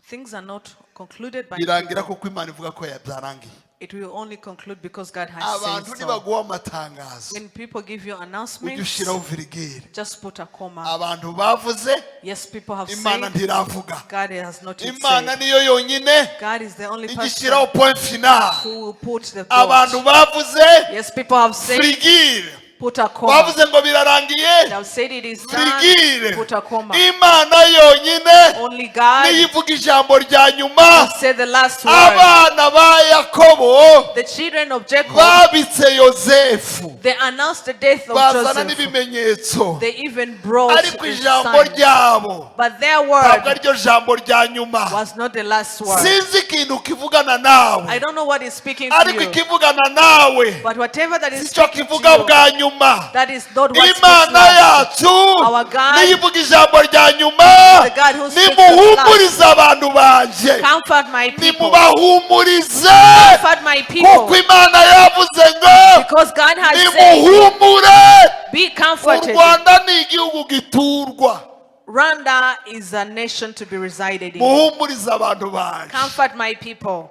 Things are not concluded by birangira people. kuko imana ivuga ko byarangiye It will only conclude because God has abantu said so. nibaguha amatangazo When people give you ujye announcements, ushyiraho virigire just put a comma. abantu bavuze Yes, people have imana said, ntiravuga God has not yet imana said. niyo yonyine God is the only person igishyiraho point final who will put the abantu thought. bavuze Yes, people have said, virigire put a comma. bavuze ngo birarangiye They have said it is done, virigire put a comma. imana yonyine Only God niyo ivuga ijambo rya nyuma will say the last word. abana ba yakobo The children of Jacob, babitse yozefu they announced the death of bazana Joseph. n'ibimenyetso They even brought ariko a ijambo sign. ryabo But their ntabwo word ariryo jambo rya nyuma was not the last word. sinzi ikintu kivugana nawe I don't know what is speaking to ariko you. ikivugana nawe But whatever that is sicyo speaking kivuga to you, bwa nyuma that is not what speaks imana last. yacu Our God, niyo ivuga ijambo rya nyuma the God who speaks nimuhumurize abantu banjye Comfort my people. nimubahumurize Comfort my kuko people. imana yavuze ngo Because God has said, nimuhumure be u comforted. rwanda ni igihugu giturwa Rwanda is a nation to be resided in. muhumurize abantu banjye Comfort my people.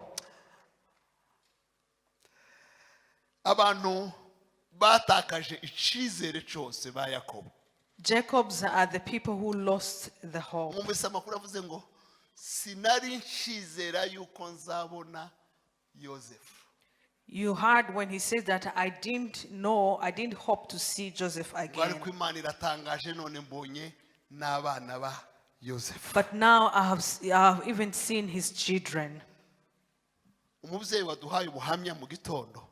abantu batakaje icizere cyose ba Yakobo. Jacob's are the people who lost the hope. Mwumvise amakuru avuze ngo sinari nshizera yuko nzabona Yosefu. You heard when he said that I didn't hope to see Joseph again. Ariko Imana iratangaje none mbonye n'abana ba Yosefu. But now I have even seen his children. Umubyeyi waduhaye ubuhamya mu gitondo.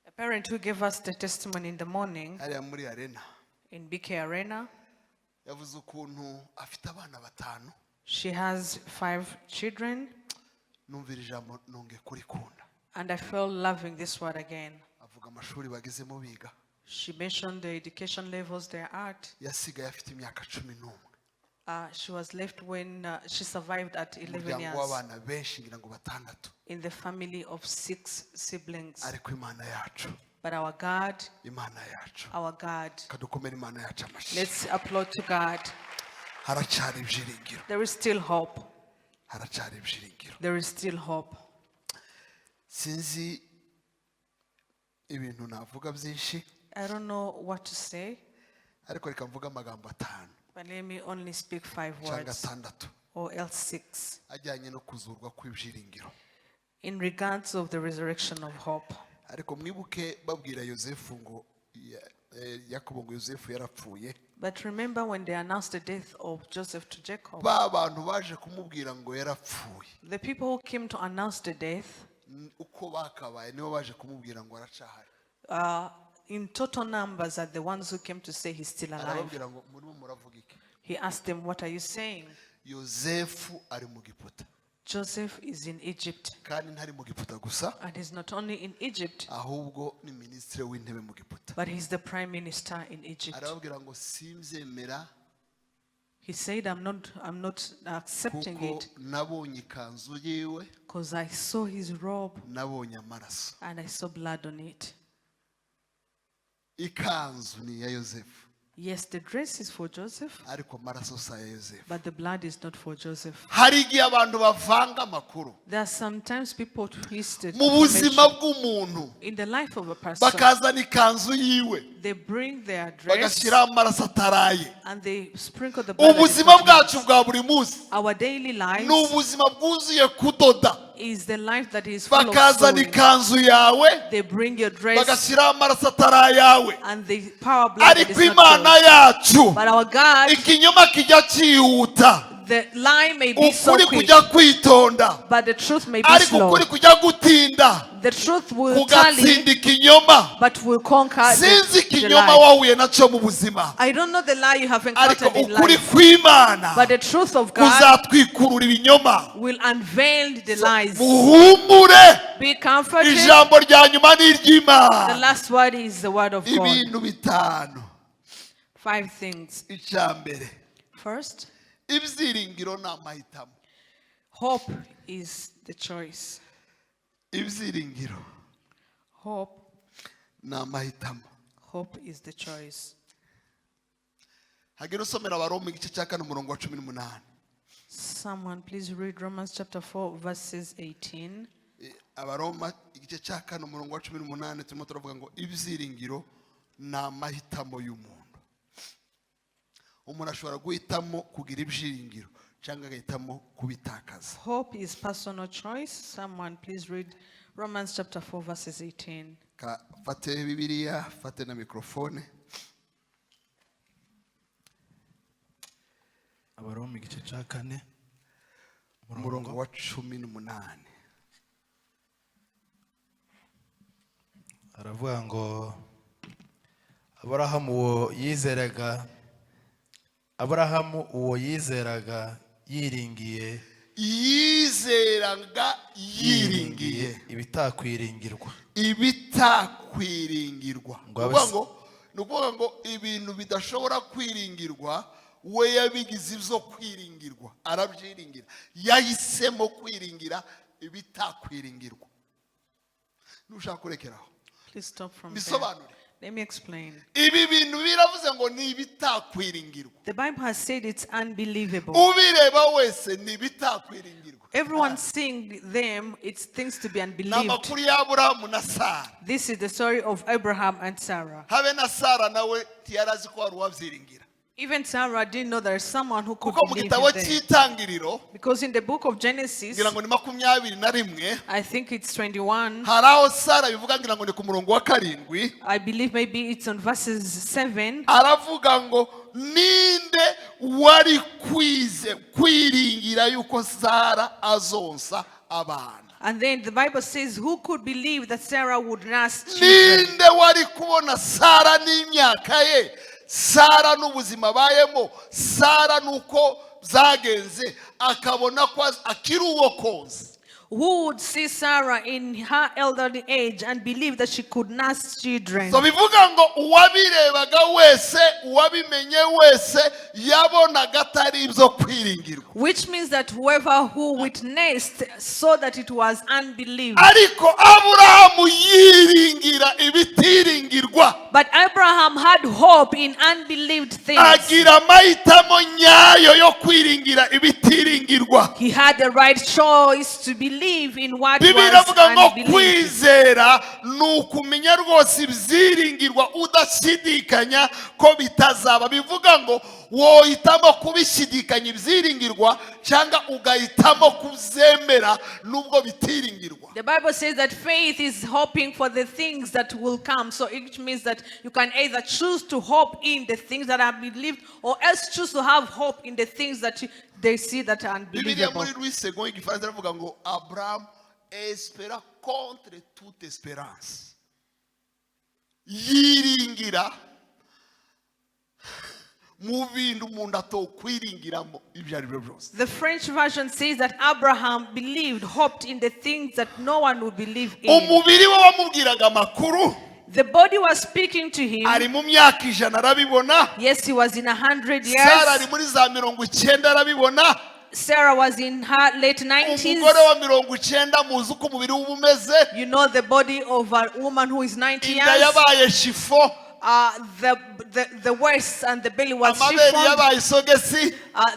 A parent who gave us the testimony in the morning Hariya muri arena. in BK Arena. Yavuze ukuntu afite abana batanu. She has 5 children. Numvira ijambo nonge kurikunda. And I felt loving this word again. Avuga amashuri bagezemo biga. She mentioned the education levels they're at. Yasigaye afite imyaka 11. She was left when she survived at 11 Umuryango years w'abana benshi ngira ngo batandatu. in the family of 6 siblings. Ariko Imana yacu. But our God, Imana yacu. our God, Kadukomere Imana yacu amashyi. let's applaud to God. Haracyari ibyiringiro. There is still hope. Haracyari ibyiringiro. There is still hope. Sinzi ibintu navuga byinshi. I don't know what to say, Ariko reka mvuga amagambo 5 but let me only speak 5 cyangwa words 6 or else 6 ajyanye no kuzurwa kw'ibyiringiro. in regards of the resurrection of hope. Ariko mwibuke babwira Yosefu ngo Yakobo ngo Yosefu yarapfuye. But remember when they announced the death of Joseph to Jacob, Ba bantu baje kumubwira ngo yarapfuye. the people who came to announce the death, Uko bakabaye nibo baje kumubwira ngo aracahari. in total numbers, are the ones who came to say he's still alive. Arababwira ngo murimo muravuga iki? He asked them, what are you saying? Yosefu ari mu Giputa. Joseph is in Egypt. Kandi ntari mu Giputa gusa, And he's not only in Egypt, ahubwo ni minisitiri w'intebe mu Giputa. but he's the prime minister in Egypt. Arababwira ngo simbyemera He said, I'm not accepting kuko it nabonye ikanzu yiwe, because I saw his robe nabonye amaraso. and I saw blood on it. Ikanzu ni ya Yosefu, Yes, the dress is for Joseph, ariko amaraso si aya Yosefu. but the blood is not for Joseph. Hari igihe abantu bavanga amakuru There are sometimes people twisted mu buzima information. bw'umuntu, In the life of a person. bakazana ikanzu yiwe, They bring their dress bagashyiraho amaraso ataraye. and they sprinkle the blood. Ubuzima bwacu bwa buri munsi Our daily ni lives ubuzima bwuzuye kudoda. is the life that is full of Bakazana sewing. ikanzu yawe, They bring your dress bagashyiraho amaraso atarayawe. and they power blood that Ariko is not Imana yours. yacu, But our God, ikinyoma kijya cyihuta, the lie may be so ukuri quick, kujya kwitonda, but the truth may be ariko slow. ukuri kujya gutinda The truth will tally, kugatsinda ikinyoma. but will conquer Sinzi the ikinyoma lie. wahuye nacyo mu buzima, I don't know the lie you have ariko encountered in ukuri life, kw'Imana but the truth of God kuzatwikurura ibinyoma. will unveil the lies. Muhumure, Be comforted. ijambo rya nyuma ni The iry'Imana. last word is the word of God. Ibintu 5. 5 things. Icyambere, First, ibyiringiro ni amahitamo. hope is the choice. Ibyiringiro Hope, ni amahitamo. hope is the choice. Hagire usomera Abaroma igice cya 4 umurongo wa 18. Someone please read Romans chapter 4 verses 18. Abaroma igice cya 4 umurongo wa 18 turimo turavuga ngo ibyiringiro ni amahitamo y'umuntu. Umuntu ashobora guhitamo kugira ibyiringiro cyangwa agahitamo kubitakaza. Hope is personal choice. Someone please read Romans chapter 4 verses 18. Fate Bibiliya, fate na mikrofone. Abaroma igice cya 4 Umurongo wa 18. aravuga ngo Aburahamu uwo yizeraga yiringiye ibitakwiringirwa. Ni ukuvuga ngo ibintu bidashobora kwiringirwa we yabigize ibyo kwiringirwa, arabyiringira. Yahisemo kwiringira ibitakwiringirwa. Nushaka kurekeraho Please stop from there. bisobanuro. Let me explain. ibi bintu biravuze ngo ni ibitakwiringirwa. The Bible has said it's unbelievable. Ubireba wese ni ibitakwiringirwa. Everyone seeing them, it's things to be Ni unbelieved. amakuru ya Aburahamu na Sara. This is the story of Abraham and Sarah. Habe na Sara nawe ntiyarazi ko hari uwabyiringira. Even Sarah didn't know there is someone who could Kuko mu believe gitabo in them. cy'itangiriro Because in the book of Genesis, ngira ngo ni 21, I think it's 21, hari aho Sara bivuga ngira ngo ni ku murongo wa 7, I believe maybe it's on verses 7. aravuga ngo ninde wari kwiringira yuko Sara azonsa abana. And then the Bible says, who could believe that Sarah would nurse children? Ninde wari kubona Sara n'imyaka ye, Sara n'ubuzima bayemo, Sara nuko byagenze akabona ko akiri uwo konsa. Who would see Sarah in her elderly age and believe that she could nurse children? So bivuga ngo uwabirebaga wese, uwabimenye wese yabonaga atari ibyo kwiringirwa. Which means that whoever who witnessed saw that it was unbelief. Ariko Aburahamu yiringira ibitiringirwa. But Abraham had hope in unbelieved things. Agira amahitamo nyayo yo kwiringira ibitiringirwa. He had the right choice to believe in what Bibiliya was iravuga ngo unbelieved. kwizera ni ukumenya rwose ibyiringirwa udashidikanya ko bitazaba. Bivuga ngo wohitamo kubishidikanya ibyiringirwa cyangwa ugahitamo kubyemera nubwo bitiringirwa. The Bible says that faith is hoping for the things that will come. So it means that you can either choose to hope in the things that are believed or else choose to have hope in the things that they see that are Bibiliya unbelievable. muri Ry'Ihumure y'igifaransa iravuga ngo Abraham espera contre toute espérance. Yiringira mu bintu umuntu atokwiringiramo ibyo ari byo byose. The French version says that Abraham believed, hoped in the things that no one would believe in. Umubiri we wamubwiraga amakuru. The body was speaking to him. Ari mu myaka 100 arabibona. Yes, he was in 100 Sara ari years. muri za 90 arabibona. Sarah was in her late 90s. Umugore wa 90 muzi uko umubiri we umeze. You know the body of a woman who is 90 Inda years. yabaye shifo. The waist and the belly was Amabere chiffon. yabaye isogesi.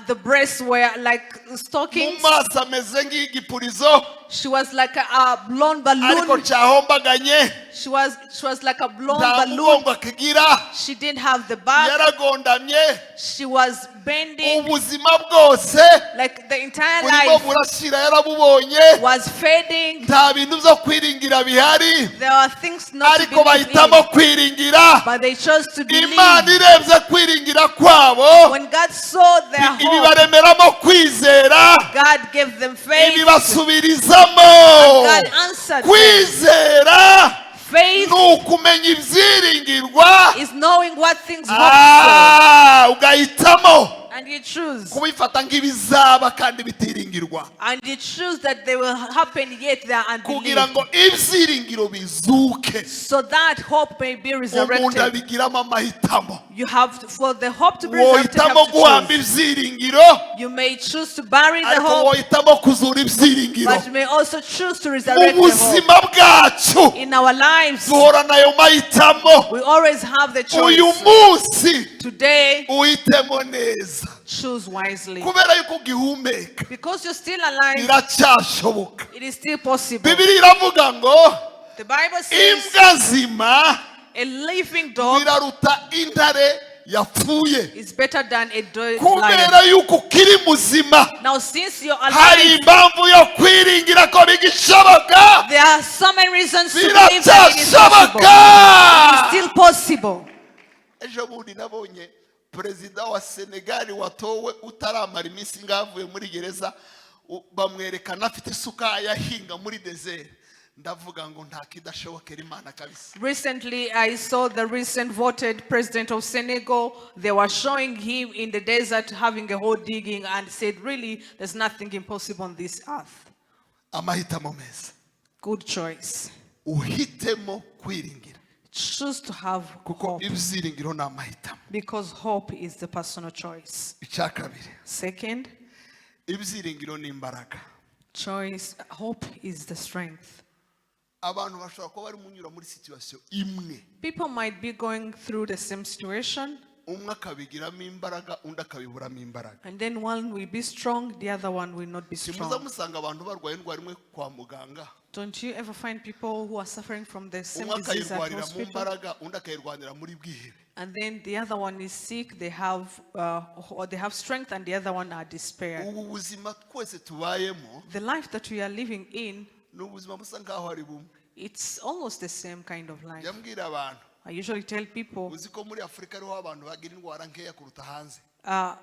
The breasts were like Mu stockings. maso ameze nk'igipurizo. She was like a blonde Ariko balloon. cyahombaganye. She was like a blonde Nta balloon. mugongo akigira. She didn't have the back. Yaragondamye. She was bending. Ubuzima bwose Like the entire burimo life burashira yarabubonye. was fading. Nta bintu byo kwiringira bihari. There are things not to Ariko believe bahitamo in, kwiringira. but they chose to believe. Imana irebye kwiringira kwabo. When God saw their hope, Ibibaremeramo kwizera. God gave them faith. Ibibasubirizamo. God answered them. Kwizera Faith ni ukumenya ibyiringirwa. is knowing what things hope Ugahitamo for, and you choose. kubifata nk'ibizaba kandi bitiringirwa. And you choose that they will happen, yet they are Kugira unbelieved. ngo ibyiringiro bizuke. So that hope may be Umuntu resurrected. abigiramo amahitamo. You have, for the hope to be resurrected, you Wohitamo have to guhamba choose. ibyiringiro. You may choose to bury the Ariko hope, wohitamo kuzura ibyiringiro. but you may also choose to Mu resurrect the hope. buzima bwacu In our lives, duhorana ayo mahitamo. we always have the Uyu choice. munsi Today, uhitemo neza. choose wisely. Kubera yuko ugihumeka Because you're still alive, biracyashoboka. it is still possible. Bibiliya iravuga ngo The Bible says imbwa nzima a living dog biraruta intare yapfuye. is better than a dead lion. Kubera yuko ukiri muzima Now, since you're hari alive, impamvu yo kwiringira ko bigishoboka. there are so many reasons to believe that it is possible. Biracyashoboka. It is still possible. Ejo bundi nabonye perezida wa Senegal watowe utaramara iminsi ngavuye muri gereza bamwerekana afite isuka yahinga muri desert. Ndavuga ngo nta kidashobokera Imana kabisa. Recently, I saw the recent voted president of Senegal. They were showing him in the desert having a hole digging and said, really, there's nothing impossible on this earth. Amahitamo meza. Good choice. Uhitemo kwiringira. Choose to have Kuko hope, ibyiringiro ni amahitamo. because hope is the personal choice. Icya kabiri. Second, Ibyiringiro ni imbaraga. hope is the strength. abantu bashobora kuba bari munyura muri situation imwe, People might be going through the same situation, umwe akabigiramo imbaraga undi akabiburamo imbaraga. and then one will be strong, the other one will not be Simuza strong. musanga abantu barwaye indwara imwe kwa muganga, Don't you ever find people who are suffering from the same umwe disease at akayirwarira mu hospital, mbaraga undi akayirwanira muri bwihebe. and then the other one is sick, they have or they have strength, and the other one are despair. Ubu buzima twese tubayemo The life that we are living in, ni ubuzima busa nkaho ari bumwe. it's almost the same kind of life. Yambwira abantu, I usually tell people, uzi ko muri Afurika ariho abantu bagira indwara nkeya kuruta hanze.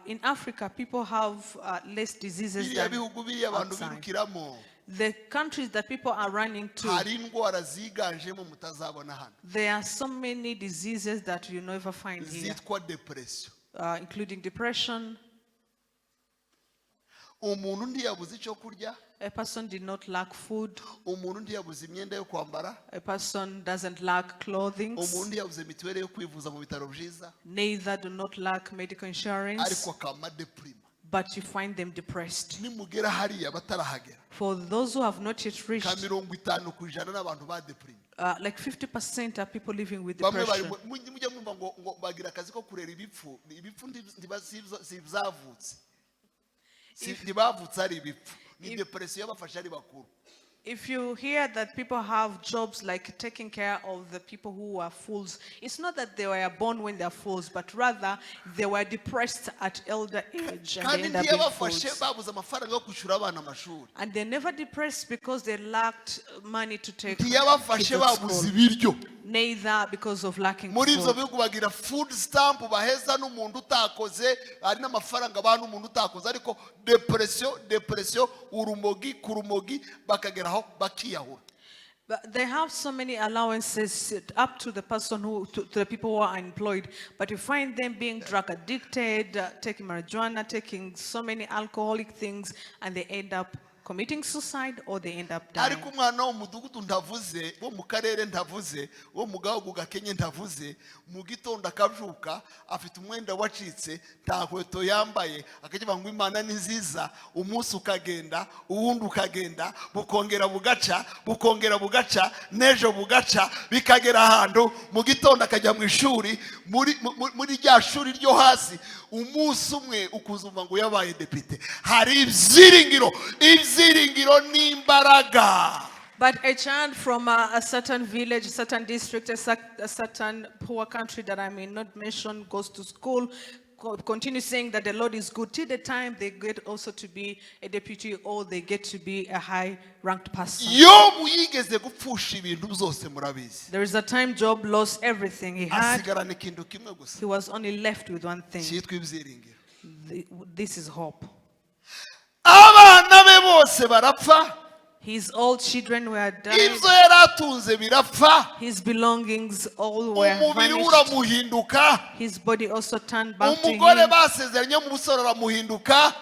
in Africa, people have less diseases Biriya than bihugu biriya abantu outside. birukiramo, The countries that people are running to, hari indwara ziganjemo mutazabona hano, there are so many diseases that you never find here, zitwa depression. including depression. Umuntu ntiyabuze icyo kurya, A person did not lack food. umuntu ntiyabuze imyenda yo kwambara, A person doesn't lack clothing. umuntu ntiyabuze mituweli yo kwivuza mu bitaro byiza, Neither do not lack medical insurance, ariko akama deprima. but you find them depressed. Nimugera hariya batarahagera, For those who have not yet ka reached, 50% n'abantu ba deprima. like 50% are people living with Bamwe bari depression. mujya mwumva ngo bagira akazi ko kurera ibipfu, ibipfu ntibazavutse, ntibavutse ari ibipfu, ni depression yabafashe ari bakuru. If you hear that people have jobs like taking care of the people who are fools, it's not that they were born when they're fools, but rather they were depressed at elder age and they Kandi end up being ntiyabafashe fools. babuze amafaranga yo kwishyura abana amashuri, And they're never depressed because they lacked money to take kids ntiyabafashe to babuze school, ibiryo. neither because of lacking Muri ibyo food. bihugu bagira food stamp baheza n'umuntu utakoze, hari n'amafaranga baha n'umuntu utakoze, ariko depression urumogi ku rumogi bakageraho bakiyahura. But they have so many allowances up to the person to the people who are unemployed, but you find them being drug addicted, taking marijuana, taking so many alcoholic things, and they end up committing suicide or they end up dying. Ariko umwana wo mu mudugudu ndavuze, wo mu karere ndavuze, wo mu gahugu gakenye ndavuze, mu gitondo akabyuka afite umwenda wacitse, nta nkweto yambaye, akagira ngo Imana ni nziza, umunsi ukagenda, uwundi ukagenda, bukongera bugaca, nejo bugaca, bikagera ahantu mu gitondo akajya mu ishuri, muri rya shuri ryo hasi, umunsi umwe ukuzumva ngo yabaye depite. Hari ibyiringiro n'imbaraga. But a child from a certain village, a certain district, a certain poor country that I may not mention, goes to school, continue saying that the Lord is good till the time they get also to be a deputy or they get to be a high-ranked person. Yobu yigeze gupfusha ibintu byose murabizi. There is a time Job lost everything he had. Asigarana ikintu kimwe gusa. He was only left with one thing. Cyitwa ibyiringiro. This is hope. Abana be bose barapfa. His old children were dying. Ibyo yari atunze birapfa. His belongings all were Umubiri vanished. uramuhinduka. His body also turned back to Umugore him. basezeranye mu busore aramuhinduka.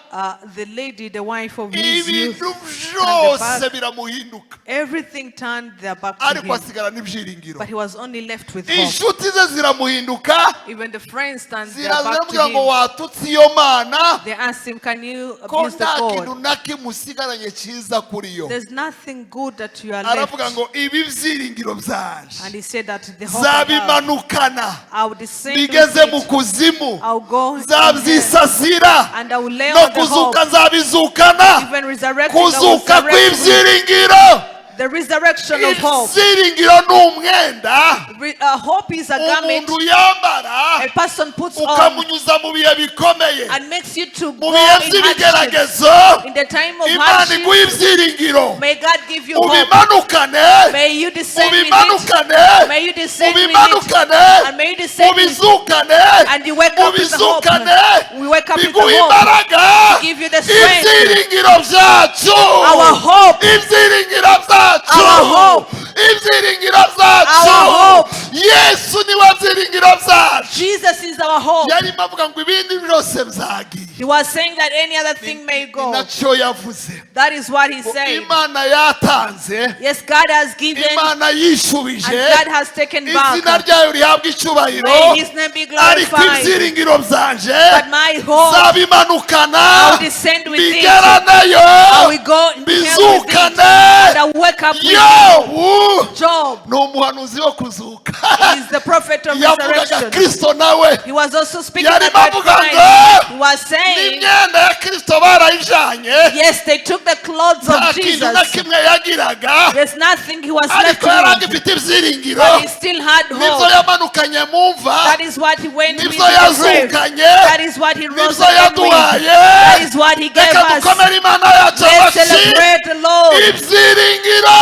The lady, the wife of his youth, Ibintu turned byose back. biramuhinduka. Everything turned their back to Ariko him. asigarana ibyiringiro. But he was only left with hope. Inshuti ze ziramuhinduka. Even the friends turned their back Ziramubwira to ngo him. watutse iyo Mana. They asked him, can you Ko abuse the nta kintu God? na kimwe usigaranye cyiza kuri yo. There's nothing good that you are left. Aravuga ngo ibi byiringiro byanje And he said that the hope I have, zabimanukana I will descend bigeze mu with it. kuzimu, I'll go in nzabyisasira and I will lay no on the kuzuka hope. nzabizukana. Even resurrecting, I will Kuzuka resurrect with kw'ibyiringiro, the resurrection of hope. ibyiringiro ni umwenda Hope is a garment umuntu yambara a person puts on ukamunyuza mu bihe bikomeye, and makes you to mu go bihe in hardships. by'ibigeragezo. In the time of Imana hardship, iguha ibyiringiro, may God give you hope. ubimanukane, May you descend with it. ubimanukane, May you descend with it. ubimanukane, And may you descend with it. ubizukane, And you wake up with the hope. ubizukane, We wake up with the biguha hope. imbaraga. Give you the strength. Ibyiringiro byacu, Our hope. ibyiringiro byacu, Our hope. ibyiringiro byacu. Our hope. yesu niwe byiringiro byacu. Jesus is our hope. yarimo avuga ngo ibindi byose byagiye. He was saying that any other thing may ni go. nacyo yavuze. That is what he ngo said. imana yatanze, Yes, God has given imana yishubije, and God has taken back. izina ryayo rihabwa icyubahiro. May his name be ariko glorified. ibyiringiro byanje But my hope, zabimanukana, I'll descend with it. bigera nayo, I will go in hell with it. bizukane. And I'll wake up with it. yobu Job ni umuhanuzi wo kuzuka. is the prophet of yavugaga resurrection. kristo nawe. He was also speaking yarimo about avuga Christ. ngo He was saying, n'imyenda ya kristo barayijanye, yes, they took the clothes nta of kintu na Jesus. kimwe yagiraga, There's nothing he was left ariko yari with. agifite ibyiringiro. But he still had nibyo hope. yamanukanye mu mva, That is what he went with nibyo in the grave. yazukanye, That is what he rose nibyo again with. yaduhaye. That is what he gave reka us. dukomere imana yacu Let's amashyi. celebrate the Lord. ibyiringiro.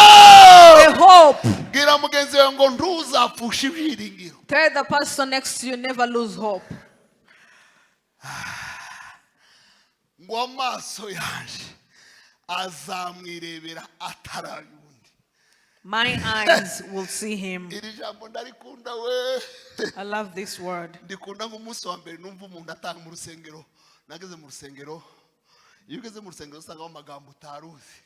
The hope. bwira mugenzi wawe ngo ntuzapfushe ibyiringiro. Tell the person next to you, never lose hope. ngo amaso yaje azamwirebera atarayundi. My eyes will see him. iri jambo ndarikunda we. I love this word. ndikunda nk'umunsi wa mbere numva umuntu atanga mu rusengero. nageze mu rusengero, iyo ugeze mu rusengero usangamo amagambo utaruzi.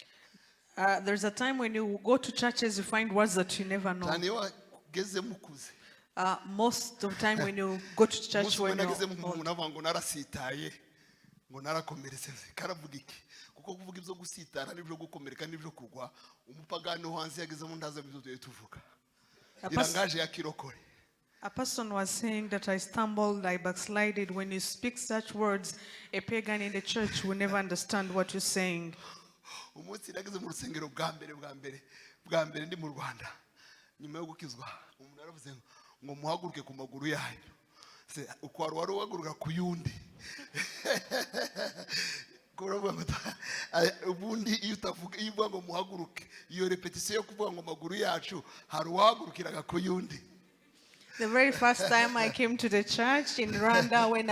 There's a time when you go to churches, you find words that you never know. cyane iyo wageze mukuze. Most of the time when you go to church, umunsi umwe when nageze you're mu old. muntu avuga ngo narasitaye, ngo narakomeretse. karavuga iki? kuko kuvuga ibyo gusitara n'ibyo gukomereka n'ibyo kugwa, umupagani wo hanze yagezemo ndaza ibyo tugiye tuvuga. irangaje ya kirokore. A person was saying that I stumbled, I backslided. When you speak such words, a pagan in the church will never understand what you're saying. umunsi nageze mu rusengero bwa mbere ndi mu Rwanda, nyuma yo gukizwa, umuntu yaravuze ngo muhaguruke ku maguru yanyu. uko wari uhaguruka ku yundi. ubundi iyo uvuga ngo muhaguruke, iyo repetition yo kuvuga ngo maguru yacu, hari uwahagurukiraga ku yundi. The very first time I came to the church in Rwanda, when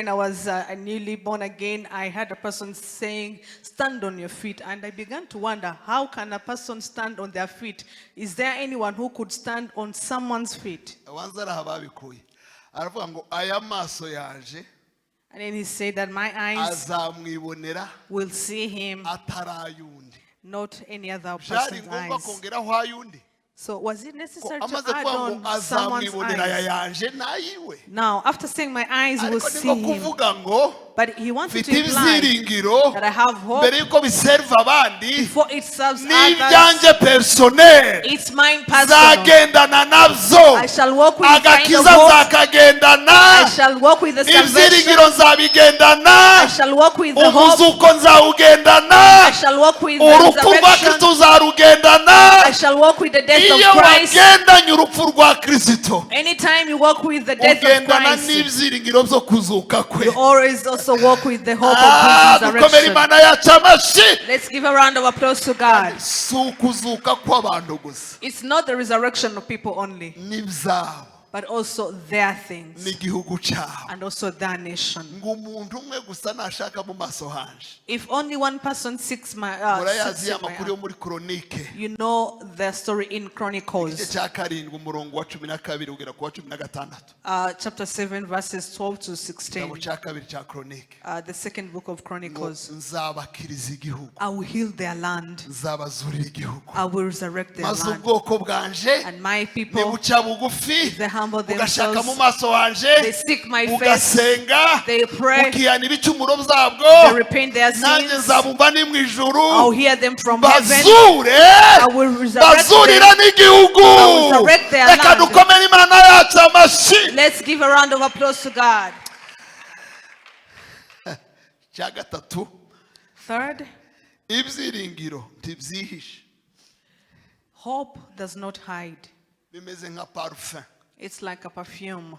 I was newly born again, I heard a person saying, "Stand on your feet," and I began to wonder, how can a person stand on their feet? Is there anyone who could stand on someone's feet? ababikuye aravuga ngo aya maso yaje And then he said that my eyes azamwibonera will see him, atarayundi. not any other byari person's ngombwa eyes. kongeraho ayundi. So was it necessary to amaze add kuvuga ngo on someone's azamwibonera eyes? yayanje nayiwe. Now, after saying my eyes will ariko see niko him, kuvuga ngo but he wanted mfite to imply ibyiringiro that I have hope mbere yuko biserva abandi. before it serves others. n'ibyanjye personnel It's mine personal. zagendana nabyo. I shall walk with the kind of agakiza hope. nzakagendana. I shall walk with the salvation. ibyiringiro nzabigendana. I shall walk with the hope. umuzuko nzawugendana. I shall walk with the urupfu rwa resurrection. kristo uzarugendana. I shall walk with the death iyo of Christ. wagendanye urupfu rwa kristo, Anytime you walk with the death of ugendana Christ, n'ibyiringiro byo kuzuka kwe. you always also walk with the hope of his dukomere resurrection. imana yacu amashyi. Let's give a round of applause to God. si ukuzuka kw'abantu gusa, It's not the resurrection of people only, n'ibyabo but also their things n'igihugu cyabo. and also their nation. ngo umuntu umwe gusa nashaka mu maso hanje. If only one person seeks murayazi in my amakuru yo muri koronike you know the story in igice Chronicles, cya karindwi umurongo wa 12 ugera ku wa 16. chapter 7, verses 12 to 16, igitabo cya kabiri cya koronike. the second book of ngo Chronicles. nzabakiriza igihugu, I will heal their land. nzabazurira igihugu, I will resurrect their maze land. ubwoko bwanje And my people, nibuca bugufi they humble ugashaka mu themselves, maso hanje, they seek my face, ugasenga, they pray, ukihana ibicumuro they byabwo, repent their nanjye sins. nzabumva ni mu ijuru, I'll hear them from heaven. bazure, I will resurrect bazurira them. n'igihugu. I will resurrect their reka land. dukomere imana yacu amashyi. Let's give a round of applause to God. cya gatatu, Third, ibyiringiro ntibyihishe, hope does not hide. bimeze nka parufe, It's like a perfume.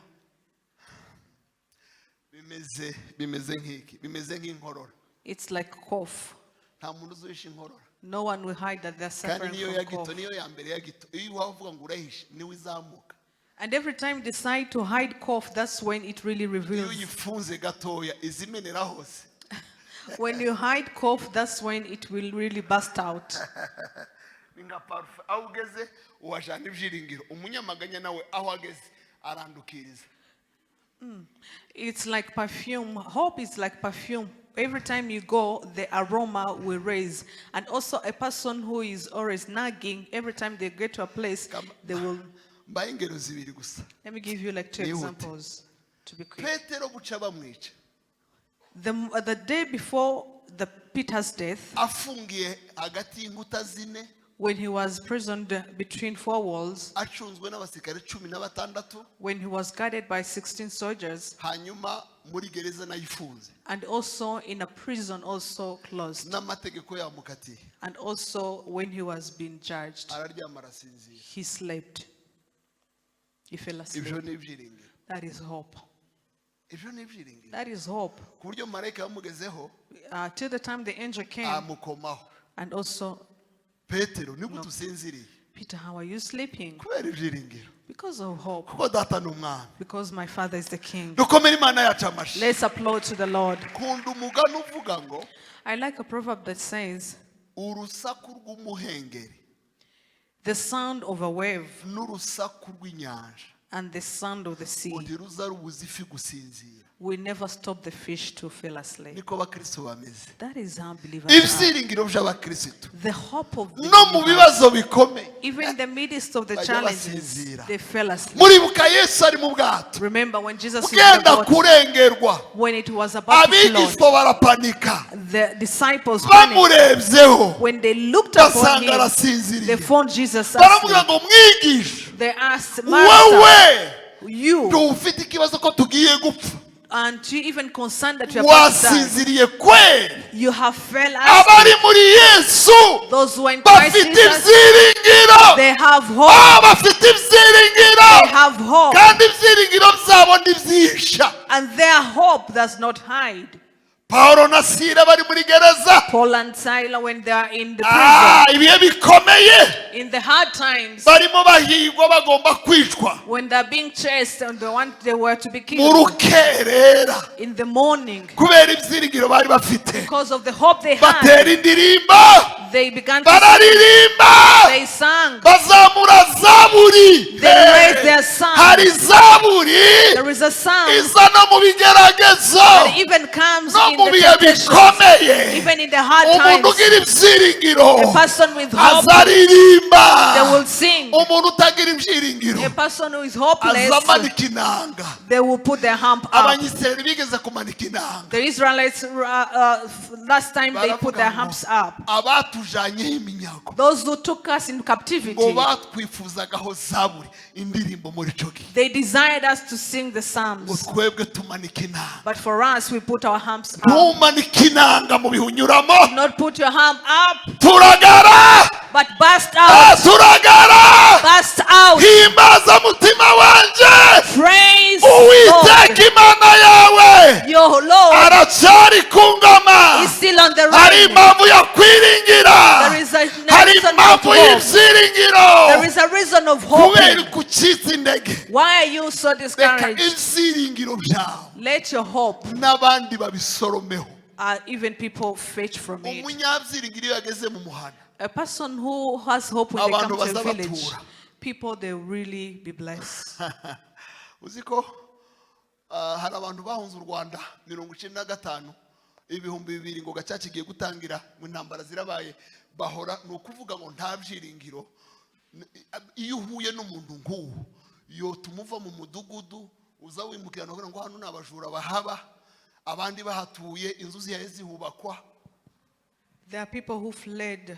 bimeze nk'iki, bimeze nk'inkorora. It's like cough. nta muntu uzuhisha inkorora, No one will hide that they're kandi suffering niyo from ya gito, cough. niyo ya mbere ya gito. iyo wavuga ngo urahishe niwe izamuka. And every time you decide to hide cough, that's when it really iyo reveals. uyifunze gatoya izimenera hose. When you hide cough, that's when it will really burst out. ni nka parufe aho ugeze uwajana ibyiringiro umunyamaganya nawe aho ageze arandukiriza. It's like perfume. Hope is like perfume. Every time you go, the aroma will raise. And also a person who is always nagging, every time they get to a place, they will... Mbaye ingero zibiri gusa. Let me give you like 2 examples to be quick. Petero buca bamwica. The day before Peter's death, afungiye hagati y'inkuta zine, when he was imprisoned between 4 walls, acunzwe n'abasirikare 16, when he was guarded by 16 soldiers, hanyuma muri gereza nayifunze, and also in a prison also closed, n'amategeko yamukatiye, and also when he was being judged, araryama arasinzira. he slept. He fell asleep. Ibyo ni ibyiringiro. That is hope. Ibyo ni ibyiringiro. That is hope. Ku buryo marayika yamugezeho Till the time the angel came, amukomaho. and also, Petero ni gute usinziriye? Peter, how are you sleeping? Kubera ibyiringiro. Because of hope. Kuko data ni umwami. Because my Father is the King. Dukomere Imana yacu amashyi. Let's applaud to the Lord. Kunda umugani uvuga ngo I like a proverb that says, urusaku rw'umuhengeri the sound of a wave n'urusaku rw'inyanja and the sound of the sea ntiruza rubuza ifi gusinzira. will never stop the fish to fall asleep. Niko abakristo bameze. That is how believers are. Ibyiringiro by'abakristo The hope of the no mu believers, bibazo bikomeye even in the midst of the bajya challenges, basinzira. they fell asleep. Muribuka Yesu ari mu bwato Remember when Jesus was in the ugenda boat, kurengerwa, when it was about to flood, abigishwa barapanika, the disciples panicked. bamurebyeho When they looked upon basanga him, they arasinziriye, found Jesus baravuga asleep. ngo mwigisha They asked, Master, wowe you, ufite ikibazo ko tugiye gupfa, aren't you even concerned that you are about to die? wasinziriye kweli? You have fell asleep. Abari muri Yesu Those who are in Christ bafite Jesus, ibyiringiro, they have hope. bafite ibyiringiro, They have hope. kandi ibyiringiro byabo ntibyihisha. And their hope does not hide. Paulo na Sila bari muri gereza, Paul and Silas, when they are in the prison, ibihe bikomeye, in the hard times, barimo bahigwa bagomba kwicwa, when they are being chased and they were to be mu killed rukerera, in the morning, kubera ibyiringiro bari bafite, because of the hope they had, batera indirimbo, they began to sing. bararirimba, They sang. bazamura zaburi. They raised their song. Hari zaburi There is a song iza no mu bigeragezo, that even comes no in mu the bihe temptations, bikomeye. even in the hard Umuntu times. ugira ibyiringiro A person with hope, azaririmba, they will sing. umuntu utagira ibyiringiro A person who is hopeless, azamanika inanga. they will put their hand up. Abanyisirayeli bigeze kumanika inanga, The Israelites, last time they put their hands up. abatujyanyeho iminyago Those who took us in ngo captivity, batwifuzagaho zaburi, indirimbo muri cyo gihe, they desired us to sing the ngo Psalms. twebwe tumanika inanga. But for us, we put our hands up. Ntumanike inanga mu bihunyuramo, Not put your hand up, turagara, but burst out. turagara, Burst out. himbaza mutima wanje Praise uwiteka God. imana yawe Your Lord aracyari ku ngoma, is still on the hari reign. impamvu yo kwiringira, There is a hari reason of impamvu hope. y'ibyiringiro. There is a reason of Kubera hope. kucitsa intege, Why are you so reka discouraged? ibyiringiro byawe Let your hope, n'abandi babisoromeho. even people fetch from it. Umunyabyiringiro iyo yageze mu muhanda, A person who has hope when they abantu come to a baza village, batura. people, they really be blessed. uzi ko hari abantu bahunze u Rwanda 1995, 2000 ngo gacaca kigiye gutangira mu ntambara zirabaye, bahora ni ukuvuga ngo nta byiringiro. Iyo uhuye n'umuntu nk'uwo yotuma uva mu mudugudu uza wimukirana kugira ngo hano n'abajura bahaba, abandi bahatuye, inzu zihaye zihubakwa. There are people who fled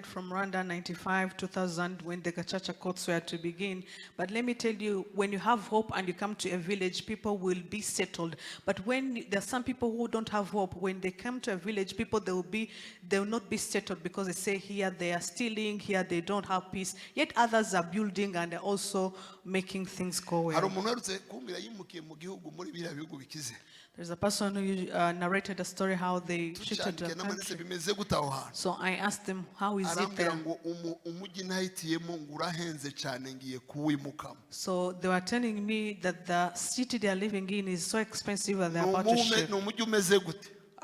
from Rwanda 95, 2000 when the Gacaca courts were to begin. But let me tell you, when you have hope and you come to a village, people will be settled. But when there are some people who don't have hope, when they come to a village, people they will not be settled because they say here they are stealing, here they don't have peace. Yet others are building and they're also making things go well. Hari umuntu uherutse kumbwira yimukiye mu gihugu muri biriya bihugu bikize. There's a person who narrated a story how they shifted to a country. So I asked them, how is it there? So they were telling me that the city they are living in is so expensive that they're about to shift.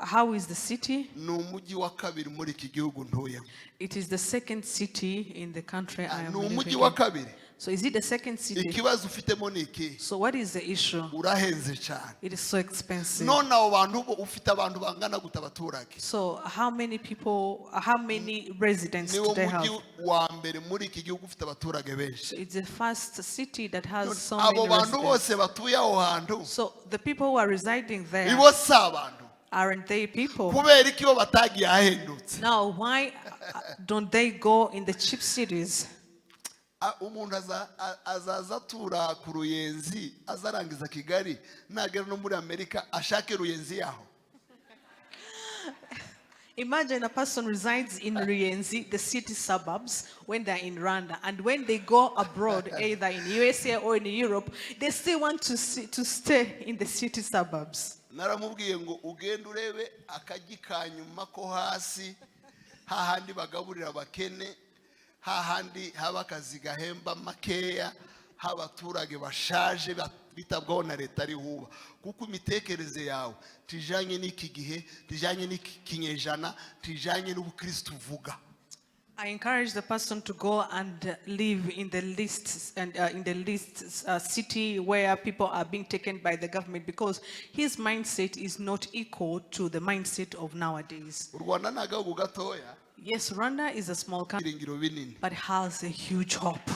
How is the city? ni umujyi wa kabiri muri iki gihugu ntuyemo. It is the second city in the country I am Ni living umujyi wa in. kabiri. So is it the second city? Ikibazo ufitemo ni iki? So what is the issue? Urahenze cyane. It is so expensive. None abo bantu ufite abantu bangana guta abaturage. So how many people, how many residents Niwo do they mujyi have? wa mbere muri iki gihugu ufite abaturage So benshi. it's the first city that has so Abo many bantu residents. bose batuye aho hantu So the people who are residing there, ibo si abantu. aren't they people? Kubera iki bo batagiye ahendutse? Now, why don't they go in the cheap cities? Umuntu azaza atura ku Ruyenzi azarangiza Kigali nagera no muri Amerika ashake Ruyenzi yaho. Imagine a person resides in Ry'Ihumure, the city suburbs, when they're in Rwanda, and when they go abroad, either in USA or in Europe, they still want to stay in the city suburbs. Naramubwiye ngo ugende urebe akagi kanyuma ko hasi hahandi bagaburira abakene hahandi haba akazi gahemba makeya h'abaturage bashaje bitabwaho na leta ari huba kuko imitekerereze yawe tijanye n'iki gihe tijanye n'iki kinyejana tijanye n'ubukristo uvuga. I encourage the person to go and live in the least city where people are being taken by the government, because his mindset is not equal to the mindset of nowadays. U Rwanda ni agahugu gatoya. Yes, Rwanda is a small country, Ibyiringiro binini. but has a huge hope.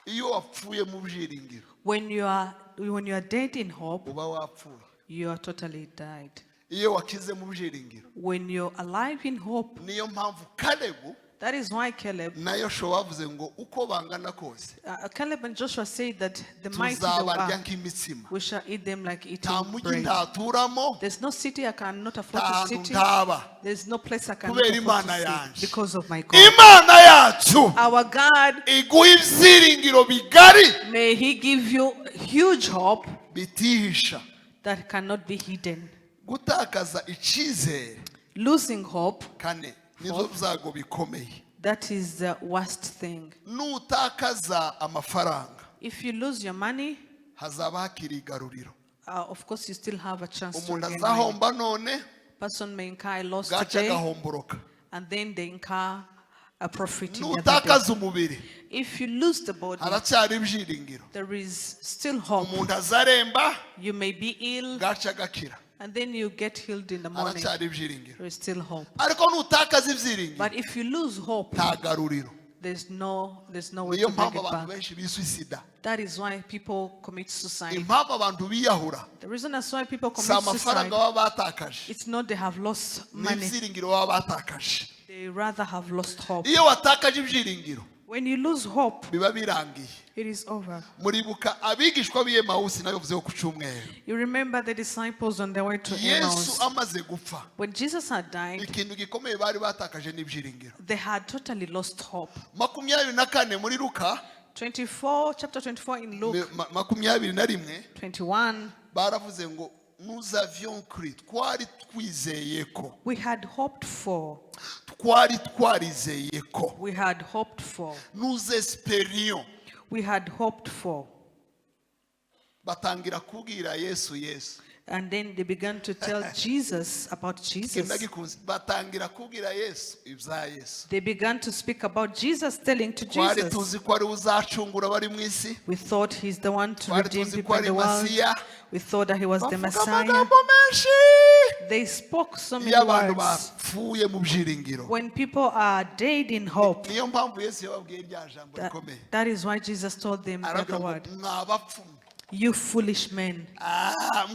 Iyo wapfuye mu byiringiro When you are dead in hope, uba wapfuye. you are totally died. Iyo wakize mu byiringiro When you're alive in hope, niyo mpamvu Kalebu that is why Caleb na Yoshua bavuze ngo uko bangana kose Caleb and Joshua said that the mighty they tuzabarya are, nk'imitsima. we shall eat them like eating Nta mujyi bread. ntaturamo There's no city I cannot afford nta to hantu sit in. ntaba. There's no place I cannot Kubera afford Imana to yanjye. sit because of my God. Imana yacu Our God, iguha ibyiringiro bigari may He give you huge hope bitihisha. that cannot be hidden. Gutakaza icyizere Losing hope, kane nizo byago bikomeye. that is the worst thing. Nutakaza amafaranga If you lose your money, hazaba hakiri igaruriro. of course you still have a chance to Umuntu gain money. azahomba none Person may incur a loss gaca today, agahomboroka. and then they incur a profit in the other Nutakaza day. umubiri If you lose the body, haracyari ibyiringiro. there is still hope. Umuntu azaremba You may be ill, gaca agakira and then you get healed in the morning. haracyari ibyiringiro. There is still hope. Ariko nutakaza ibyiringiro But if you lose hope, nta garuriro. there's no way Niyo to bring mpamvu it abantu back. benshi bisuicida. That is why people commit suicide. Impamvu abantu biyahura The reason that's why people si commit amafaranga suicide, baba batakaje it's not they have lost money. n'ibyiringiro baba batakaje. They rather have lost hope. Iyo watakaje ibyiringiro When you lose hope, biba birangiye. it is over. Muribuka abigishwa b'Emawusi nabivuzeho ku cyumweru. You remember the disciples on their way to Yesu Emmaus. amaze gupfa When Jesus had died, ikintu gikomeye bari batakaje n'ibyiringiro. they had totally lost hope. 24 muri Luka 24, chapter 24 in Luke 21 21, baravuze ngo nous avions cru, twari twizeye ko, we had hoped for. twari twarizeye ko, We had hoped for. nous espérions. We had hoped for. Batangira kubwira Yesu Yesu. And then they began to tell Jesus about Jesus. Batangira kubwira Yesu ibya Yesu. They began to speak about Jesus, telling to Twari Jesus, tuzi ko ari uzacungura bari mu isi. we thought he's the one to Twari redeem tuzi people ko in ari the world. Masiya. We thought that he was the Bavuga Messiah. amagambo menshi. They spoke so many Iyo abantu words. bapfuye mu byiringiro. When people are dead in hope, Niyo mpamvu Yesu yababwiye rya jambo rikomeye. that is why Jesus told them the Aravuga other ngo word. mwabapfumu. You foolish men.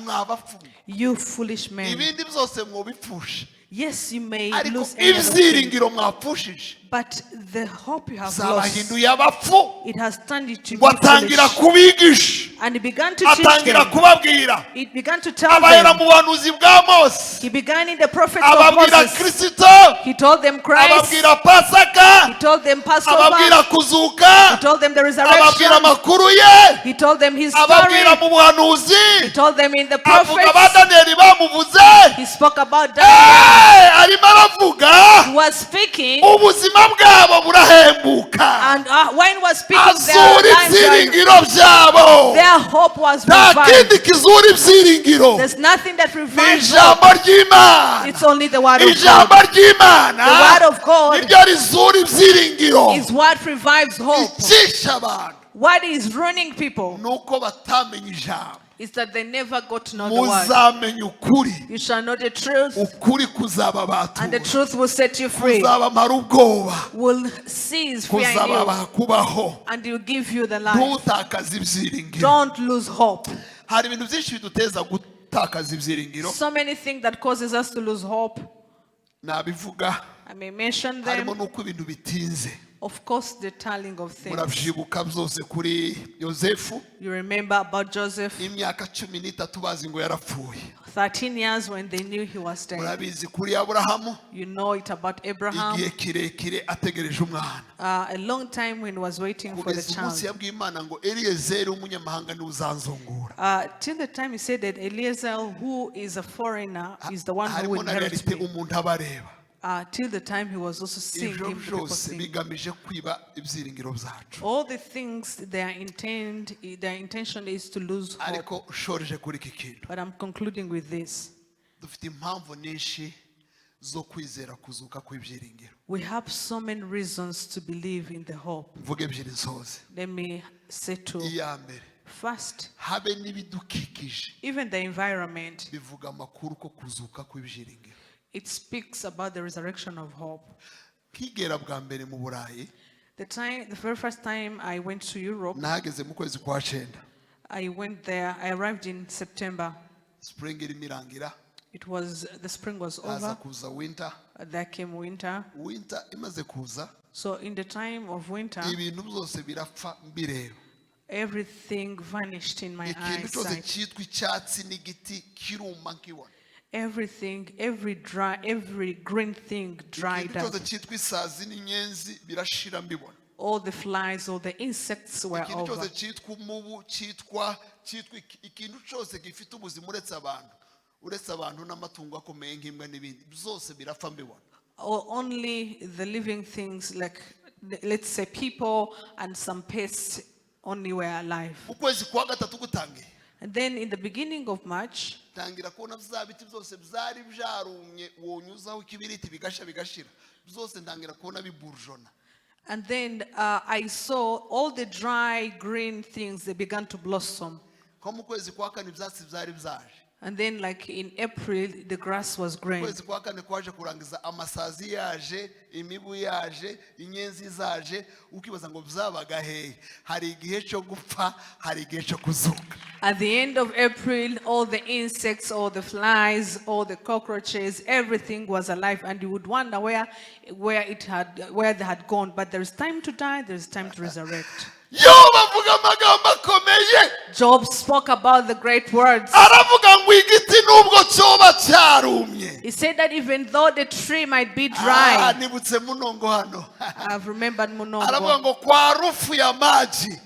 Mwabapfumu. You foolish men. Ibindi byose mwobipfusha. Yes, you may Ariko lose any other thing, ibyiringiro mwapfushije but the hope you have lost, zabahinduye abapfu. it has turned you to Ngo be atangira foolish. kubigisha. And he began to teach Atangira them. kubabwira. It began to tell Abahera them. mu buhanuzi bwa Mose. He began in the prophets of Ababwira Moses. Kristo. He told them Christ. Ababwira Pasaka. He told them Passover. Ababwira kuzuka. He told them the Ababwira resurrection. amakuru ye. He told them his story. Ababwira mu buhanuzi. He told them in the Avuga ba prophets. Danieli bamuvuze. He spoke about Daniel. Arimo aravuga. He was speaking. Ubuzima bwabo burahembuka. And when he was speaking, Azura ibyiringiro byabo. their Their hope was nta kindi revived. kizura ibyiringiro There's nothing that ni revives ijambo hope. ry'Imana. It's only the word of Ijambo God. ry'Imana The word of God niryo rizura ibyiringiro. is what revives hope. Icyisha abantu What is ruining people nuko batamenya ijambo. is that they never got to know the word. Muzamenya ukuri, You shall know the truth, ukuri kuzaba and the batura, truth will set you free. kuzabamara ubwoba, Will cease fear in you, kuzababaha kubaho. and will give you the life. Ntutakaze ibyiringiro. Don't lose hope. Hari ibintu byinshi biduteza gutakaza ibyiringiro. So many things that causes us to lose hope. Nabivuga I may mention harimo them. nuko ibintu bitinze. Of course, the telling of things. Murabyibuka byose kuri Yosefu, You remember about Joseph, imyaka 13 bazi ngo yarapfuye. 13 years when they knew he was dead. Murabizi kuri Aburahamu, You know it about Abraham. igihe kirekire ategereje umwana. A long time when he was waiting for the Kugeza umunsi child. yabwiye Imana ngo Eliyezeri w'umunyamahanga niwe uzanzongora. Till the time he said that Eliezer, who is a foreigner, is the one who will Harimo na inherit realite me. umuntu abareba. Till the time he was also seeing Ibyo him. The people byose seeing. bigamije kwiba ibyiringiro byacu. All the things, their intention is to lose hope. Ariko ushoreje kuri iki kintu, But I'm concluding with this. dufite impamvu nyinshi zo kwizera kuzuka kw'ibyiringiro. We have so many reasons to believe in the hope. Mvuge ebyiri nsoze. Let me say two. Iya mbere, First, habe n'ibidukikije even the environment, bivuga amakuru ko kuzuka kw'ibyiringiro. it speaks about the resurrection of hope. Nkigera bwa mbere mu Burayi, The very first time I went to Europe, nahageze mu kwezi kwa 9. I went there. I arrived in September. Spring irimo irangira, The spring was haza over. kuza winter. There came winter. Winter imaze kuza, So in the time of winter, ibintu byose birapfa mbireba. everything vanished in my Ikintu cyose eyesight. cyitwa icyatsi n'igiti kiruma nkibona. Everything, every green thing dried Ikintu up. cyose cyitwa isazi n'inyenzi birashira mbibona. All the flies, all the insects were Ikintu cyose over. cyitwa umubu, cyitwa ikintu cyose gifite ubuzima uretse abantu n'amatungo akomeye nk'imbwa n'ibindi byose birapfa mbibona. Only the living things, like let's say people and some pests, only were alive. Ukwezi kwa gatatu gutangiye, And then in the beginning of March, tangira kubona bya biti byose byari byarumye, wonyuzaho ikibiriti bigashira byose ndangira kubona biburjona. and then I saw all the dry green things, they began to blossom. Ko mu kwezi kwa kane ibyatsi byari byaje. And then like in April, the grass was green. Kwezi kwa kane kwaje kurangiza, amasazi yaje, imibu yaje, inyenzi zaje, ukibaza ngo byabaga hehe. Hari igihe cyo gupfa, hari igihe cyo kuzuka. At the end of April, all the insects, all the flies, all the cockroaches, everything was alive, and you would wonder where they had gone. But there is time to die, there is time to resurrect. Yobu avuga amagambo akomeye. Job spoke about the great words. Aravuga ngo igiti nubwo cyoba cyarumye. He said that even though the tree might be dry, Nibutse munongo hano. I've remembered Aravuga Munongo. ngo kwa rufu ya maji,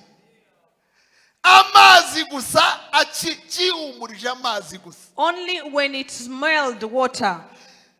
amazi gusa akihumurije amazi gusa. Only when it smelled water.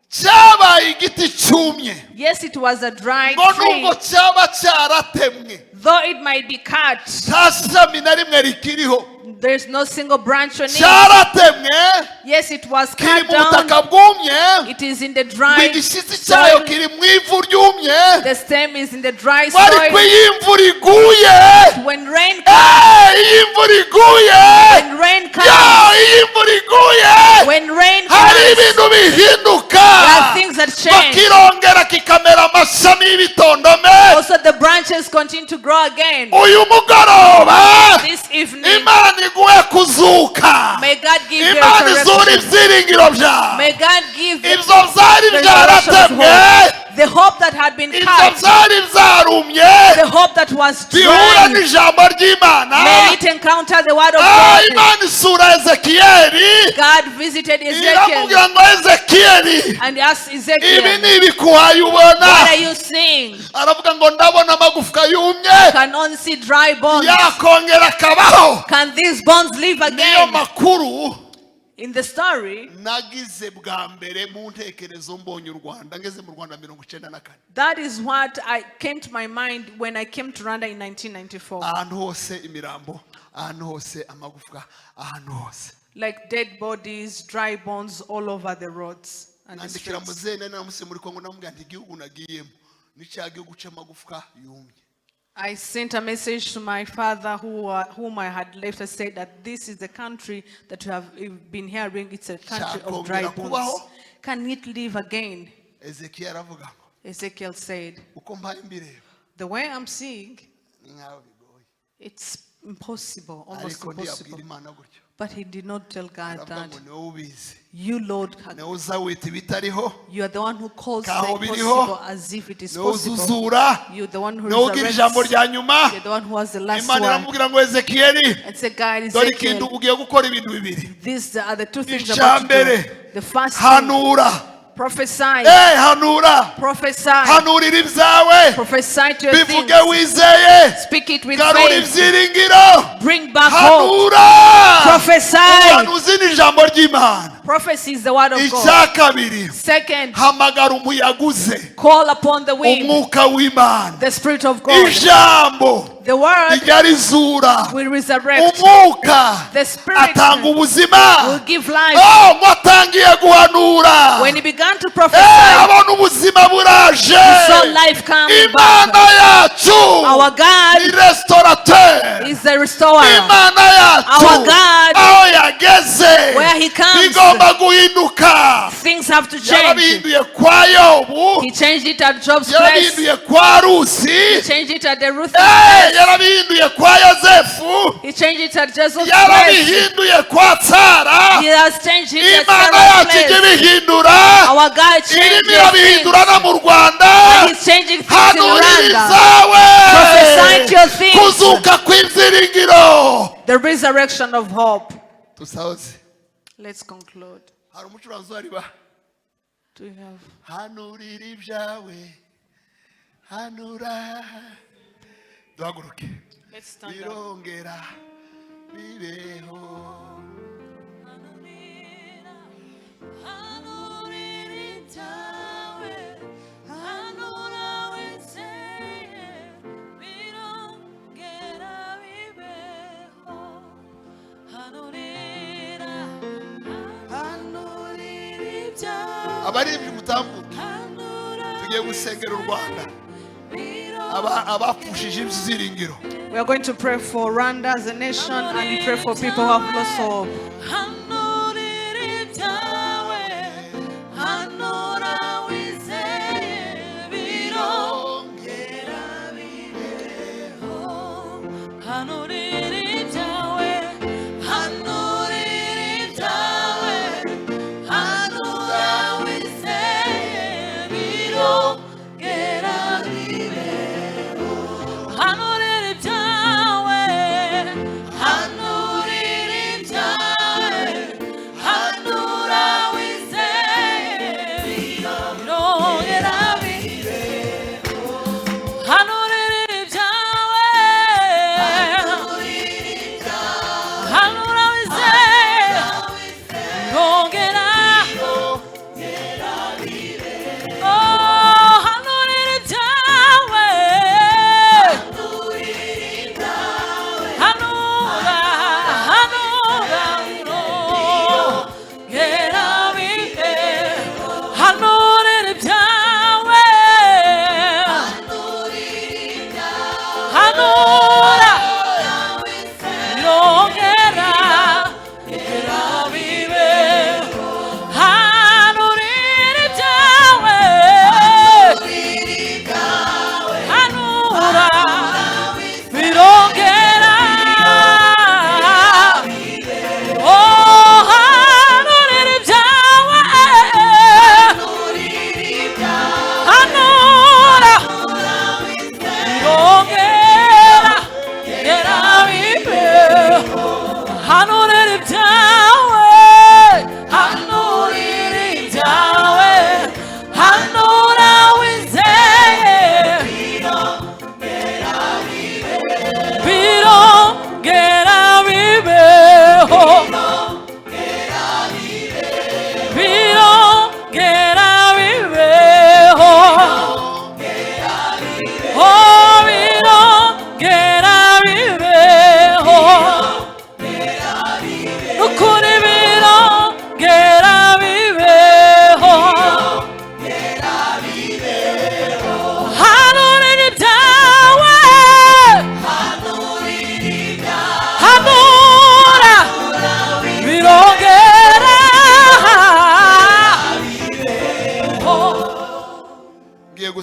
Cyabaye igiti cyumye. Yes, it was a dry Ngo tree. nubwo cyaba cyaratemwe, Though it might be cut, nta shami na rimwe rikiriho. there's no single branch on it. Cyaratemwe, Yes, it was kiri cut mu down. butaka bwumye, It is in the ngo dry igishyitsi cyayo soil. kiri mu ivu ryumye. The stem is in the dry Ariko soil. iyo imvura iguye, When rain comes, iyo imvura iguye, when rain comes, iyo imvura iguye, when rain hari comes, ibintu bihinduka, there are things that change. bakirongera kikamera amashami y'ibitondome. Also, the branches continue to grow again. Uyu mugoroba This evening, Imana iguhe kuzuka, may God give you Imana a izura resurrection. ibyiringiro byawe. May God give you Ibyo byari the byaratemwe, resurrection of hope. The hope that had been ibyo cut, byari byarumye, the hope that was bihura dry, n'ijambo ry'Imana. may it encounter the word of God. Imana isura Ezekiyeli, God visited Ezekiel iramubwira ngo Ezekiyeli, and asked ibi Ezekiel, ni ibikuhaye ubona. what are you seeing? Aravuga ngo ndabona amagufwa yumye, Can only see dry bones. yakongera akabaho. Can these bones live Niyo again? makuru In the story, nagize bwa mbere mu ntekerezo mbonye u Rwanda ngeze mu Rwanda 1994. that is what came to my mind when I came to Rwanda in 1994. Ahantu hose imirambo, ahantu hose amagufwa, ahantu hose. Like dead bodies, dry bones all over the roads and the Nandikira streets. muzene namuse muri Kongo namubwira nti igihugu nagiyemo nicyagihugu cy'amagufwa yumye. I sent a message to my father whom I had left. I said that this is the country that you have been hearing. It's a country of dry bones. Can it live again? Ezekiel aravuga ngo Ezekiel said, uko mbaye mbireba the way I'm seeing, ni nkaho bigoye. it's impossible, almost Ariko ntiyabwira impossible. Imana gutyo. But he did not tell God Aravuga that. ngo niwe ubizi. You, Lord, Niwe uzawita ibitariho. you are the one who calls the Kaho biriho. impossible as if it is Niwe possible. uzuzura. You're the one who Niwe ugira ijambo resurrects. rya nyuma. You're the one who has the last Imana word. iramubwira ngo Ezekiel And say, God, dore ikintu Ezekiel, ugiye gukora ibintu bibiri. these are the two things Icya about to do. mbere, The first thing, hanura. prophesy. Hanura. Prophesy. Hanurira ibyawe. Prophesy to your things. Bivuge wizeye. Speak it with Garura faith. ibyiringiro. Bring back hope. Hanura. Prophesy. Uhanuzi ni ijambo ry'Imana. Prophecy is the word of God. Icya kabiri, Second, hamagara umuyaga uze. call upon the wind, Umwuka w'Imana. the Spirit of God. Ijambo The word rijya rizura. will resurrect. Umwuka The Spirit atanga will ubuzima. give life. Mwatangiye guhanura. When he began to prophesy, Abona ubuzima buraje. he saw life coming Imana back. yacu Our God ni restaurateur. is the restorer. Imana yacu Our God, aho yageze where he comes, igomba guhinduka. things have to change. Yarabihinduye kwa Yobu, He changed it at Job's place. yarabihinduye kwa He Rusi, changed it at the Ruth place. yarabihinduye kwa Yozefu, He changed it at Joseph's place. yarabihinduye kwa Sara. He has changed it at Imana Sarah's yacu ijya place. ibihindura, Our God irimo changed irabihindura things. no mu Rwanda. He's changing things in Hanurira Rwanda. izawe. Prophesy to your things. Kuzuka kw'ibyiringiro. The resurrection of hope. Tusahoze. Let's conclude. Hari umucuranzi uhari ba? Do you have? Hanurira ibyawe. Hanura. Duhaguruke. Let's stand up. Birongera bibeho. Abaririmbyi mutambuke. Tugiye gusengera u Rwanda. Abapfushije ibyiringiro. We are going to pray for Rwanda as a nation, and we pray for people who have lost hope.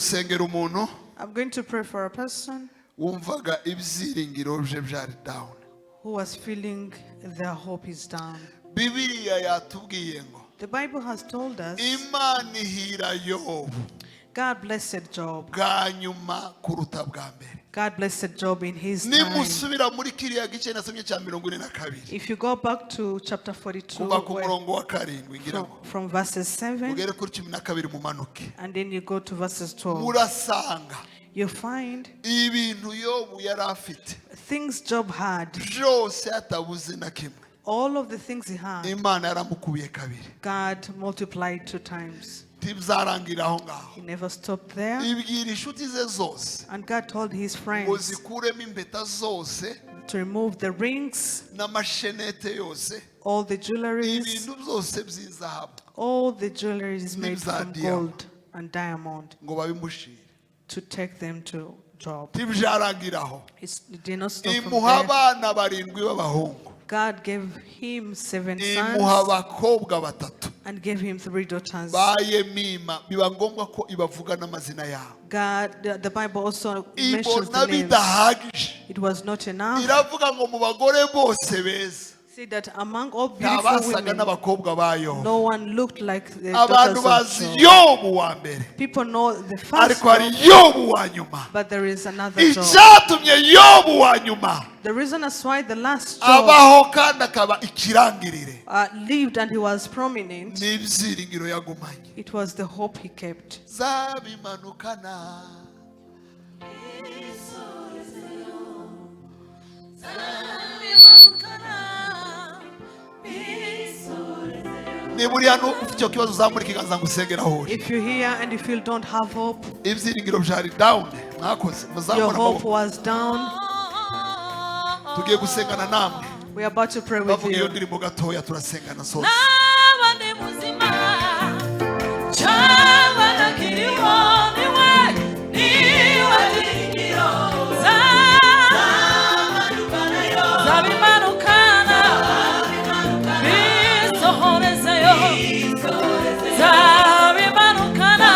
gusengera umuntu I'm going to pray for a person wumvaga ibyiringiro bye byari down. who was feeling their hope is down. Bibiliya yatubwiye ngo The Bible has told us Imana ihira Yobu God blessed Job. bwa nyuma kuruta bwa mbere. God blessed Job in his time. Nimusubira muri kiriya gice nasomye cya 42 If you go back to chapter 42, kuva ku where- murongo wa karindwi ngira ngo from verses 7, ugere kuri 12 mumanuke, and then you go to verses 12, murasanga you find ibintu Yobu yari afite things Job had, byose atabuze na kimwe. all of the things he had, Imana yaramukubiye kabiri. God multiplied 2 times. Ntibyarangira aho ngaho. He never stopped there. Ibwira inshuti ze zose And God told his ngo friends zikuremo impeta zose to remove the rings, n'amashenete yose, all the jewelries, ibintu byose by'izahabu all the jewelry is made N'ibya from diamond. gold and diamond, ngo babimushire. to take them to Job. Ntibyarangira aho. It did not stop from Imuha there. abana barindwi b'abahungu, God gave him 7 imuha sons abakobwa batatu. and gave him 3 daughters. Bayemima biba ngombwa ko ibavuga n'amazina yabo. God, the Bible also mentions Ibona the names. bidahagije, It was not enough. iravuga ngo mu bagore bose beza See that among all beautiful ntabasaga women, n'abakobwa bayo. no one looked like the Abantu daughters bazi of Job. Yobu wa mbere, People know the first ariko hari Job, Yobu wa nyuma. but there is another Job. Icyatumye Yobu wa nyuma The reason is why the last Job abaho kandi akaba ikirangirire lived and he was prominent, n'ibyiringiro yagumanye. it was the hope he kept. Zabimanukana niba uri hano ufite icyo kibazo uzamura ikiganza ngo usengere aho uri. If you're here and you feel don't have hope, Ibyiringiro byari down, mwakoze your muzamura hope amaboko. was down, Tugiye gusengana namwe. we're about to pray with Bavuga iyo you. ndirimbo gatoya turasengana soza. Naba ndi muzima cyangwa ntakiriho niwe byiringiro zabimanukana bisohorezeyo zabimanukana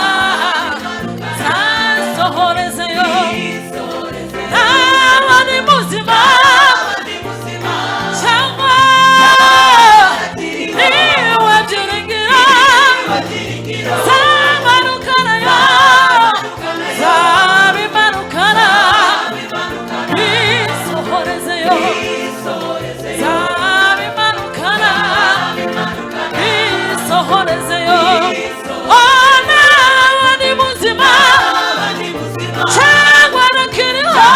zasohorezeyo naba ndi muzima cyangwa niwe byiringiro zamanukana yo zabimanukana bisohorezeyo zabimanukana bisohorezeyo ona ni muzima cyangwa nakiriho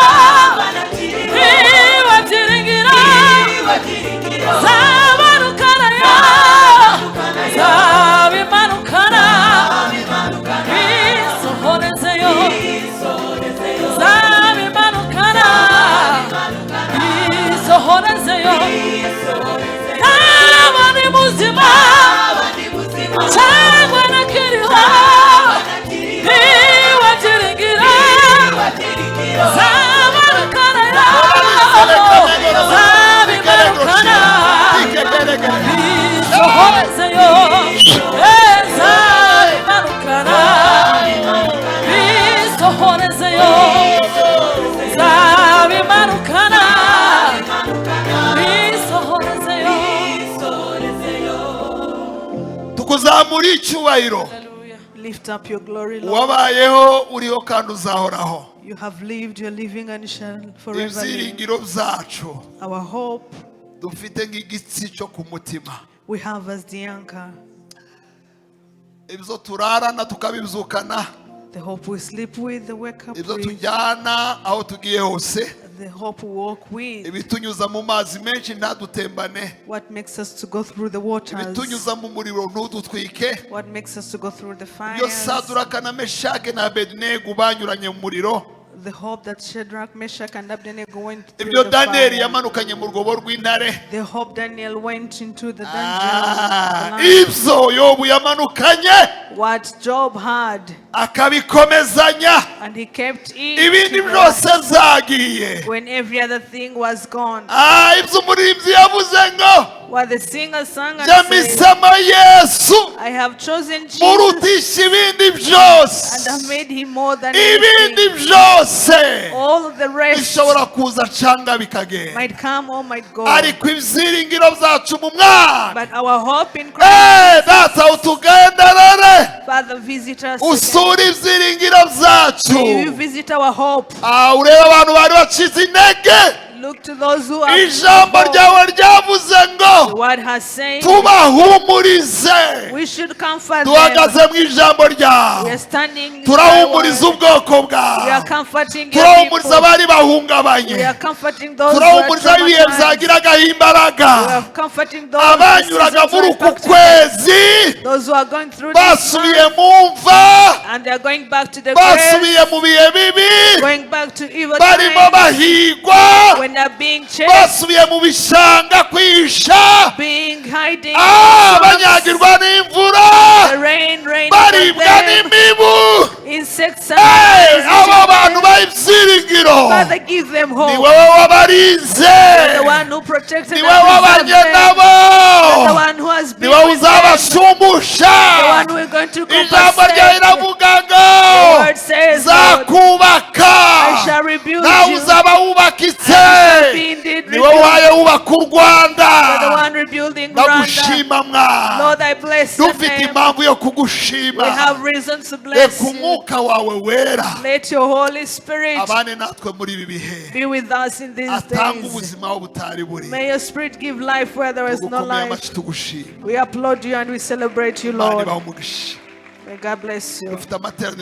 niwe byiringiro zamanukana yo zabimanukana bisohorezeyo zabimanukana bisohorezeyo naba ni muzima cyangwa nakiriho niwe byiringiro zamanukana yo zabimanukana bisohorezeyo zabimanukana bisohorezeyo zabimanukana bisohorezeyo Tukuzamura icyubahiro. Lift up your glory, Lord. Wabayeho uriho kandi uzahoraho. You have lived, you're living, and you shall forever live. Ibyiringiro byacu Our hope dufite nk'igitsi cyo ku mutima. we have as the anchor, Ibyo turarana tukabibyukana, the hope we sleep with, the wake up ibyo with, tujyana aho tugiye hose, the hope we walk with, ibitunyuza mu mazi menshi ntadutembane, what makes us to go through the waters, ibitunyuza mu muriro ntudutwike. what makes us to go through the Iyo fires, Saduraka na Meshake na Abednego banyuranye mu muriro, the hope that Shadrach, Meshach, and Abednego went through ibyo the Daniyeli fire, yamanukanye mu rwobo rw'intare, the hope Daniel went into the dungeon, ibyo Yobu yamanukanye what Job had, akabikomezanya, and he kept it ibindi to the byose zagiye. when every other thing was gone. Ibyo umuririmbyi yavuze ngo What the singer sang and njye said, mpisemo Yesu I have chosen Jesus murutisha ibindi and byose. have made him more than Ibindi anything. byose All of the rest bishobora kuza canga bikagenda, might come or might go. ariko ibyiringiro byacu mu Mwana. But our hope in Christ, Data utugenderere, Father, visit us. usura ibyiringiro byacu. May you visit our hope. Ureba abantu bari bacize intege, Look to those who are. ijambo ryawe ryavuze The ngo word has said tubahumurize. we should comfort them. Duhagaze mu ijambo We ryawe, are standing in turahumuriza thy word. ubwoko We are bwawe, comforting your turahumuriza people. abari We bahungabanye, are comforting those who are turahumuriza ibihe traumatized. byagiraga We imbaraga, are comforting those who abanyuraga muri uku kwezi those who are going through this basubiye month, mu mva, and they are going back to the grave, basubiye mu bihe bibi, going back to evil barimo times, bahigwa, when they are being chased, basubiye mu bishanga kwihisha, being hiding, in the banyagirwa n'imvura, rain, baribwa them, n'imibu. insects Abo and bantu b'ibyiringiro, Father, give them ni hope. wowe wabarinze, The one who protected ni and wowe preserved wabanye them. nabo, The one who has ni been wowe with them. uzabashumbusha. The one who is going to Ijambo ryawe compensate. riravuga ngo The word says, Lord, nzakubaka, I shall rebuild nawe you. uzaba wubakitse. Be indeed Ni wowe rebuilt. waye wubaka u Rwanda. You're the one rebuilding Rwanda. Ndagushima mwana, Lord, I bless your dufite name. impamvu yo We kugushima. have reasons to Reka bless you. umwuka wawe wera Let your Holy Spirit abane natwe muri ibi bihe, be with us in these atanga days. ubuzima aho butari buri. May your Spirit give life where there is no Tugukomeye life. amashyi tugushima. We applaud you and we celebrate you, Imana Lord. ibahe umugisha. May God bless you. Dufite amateraniro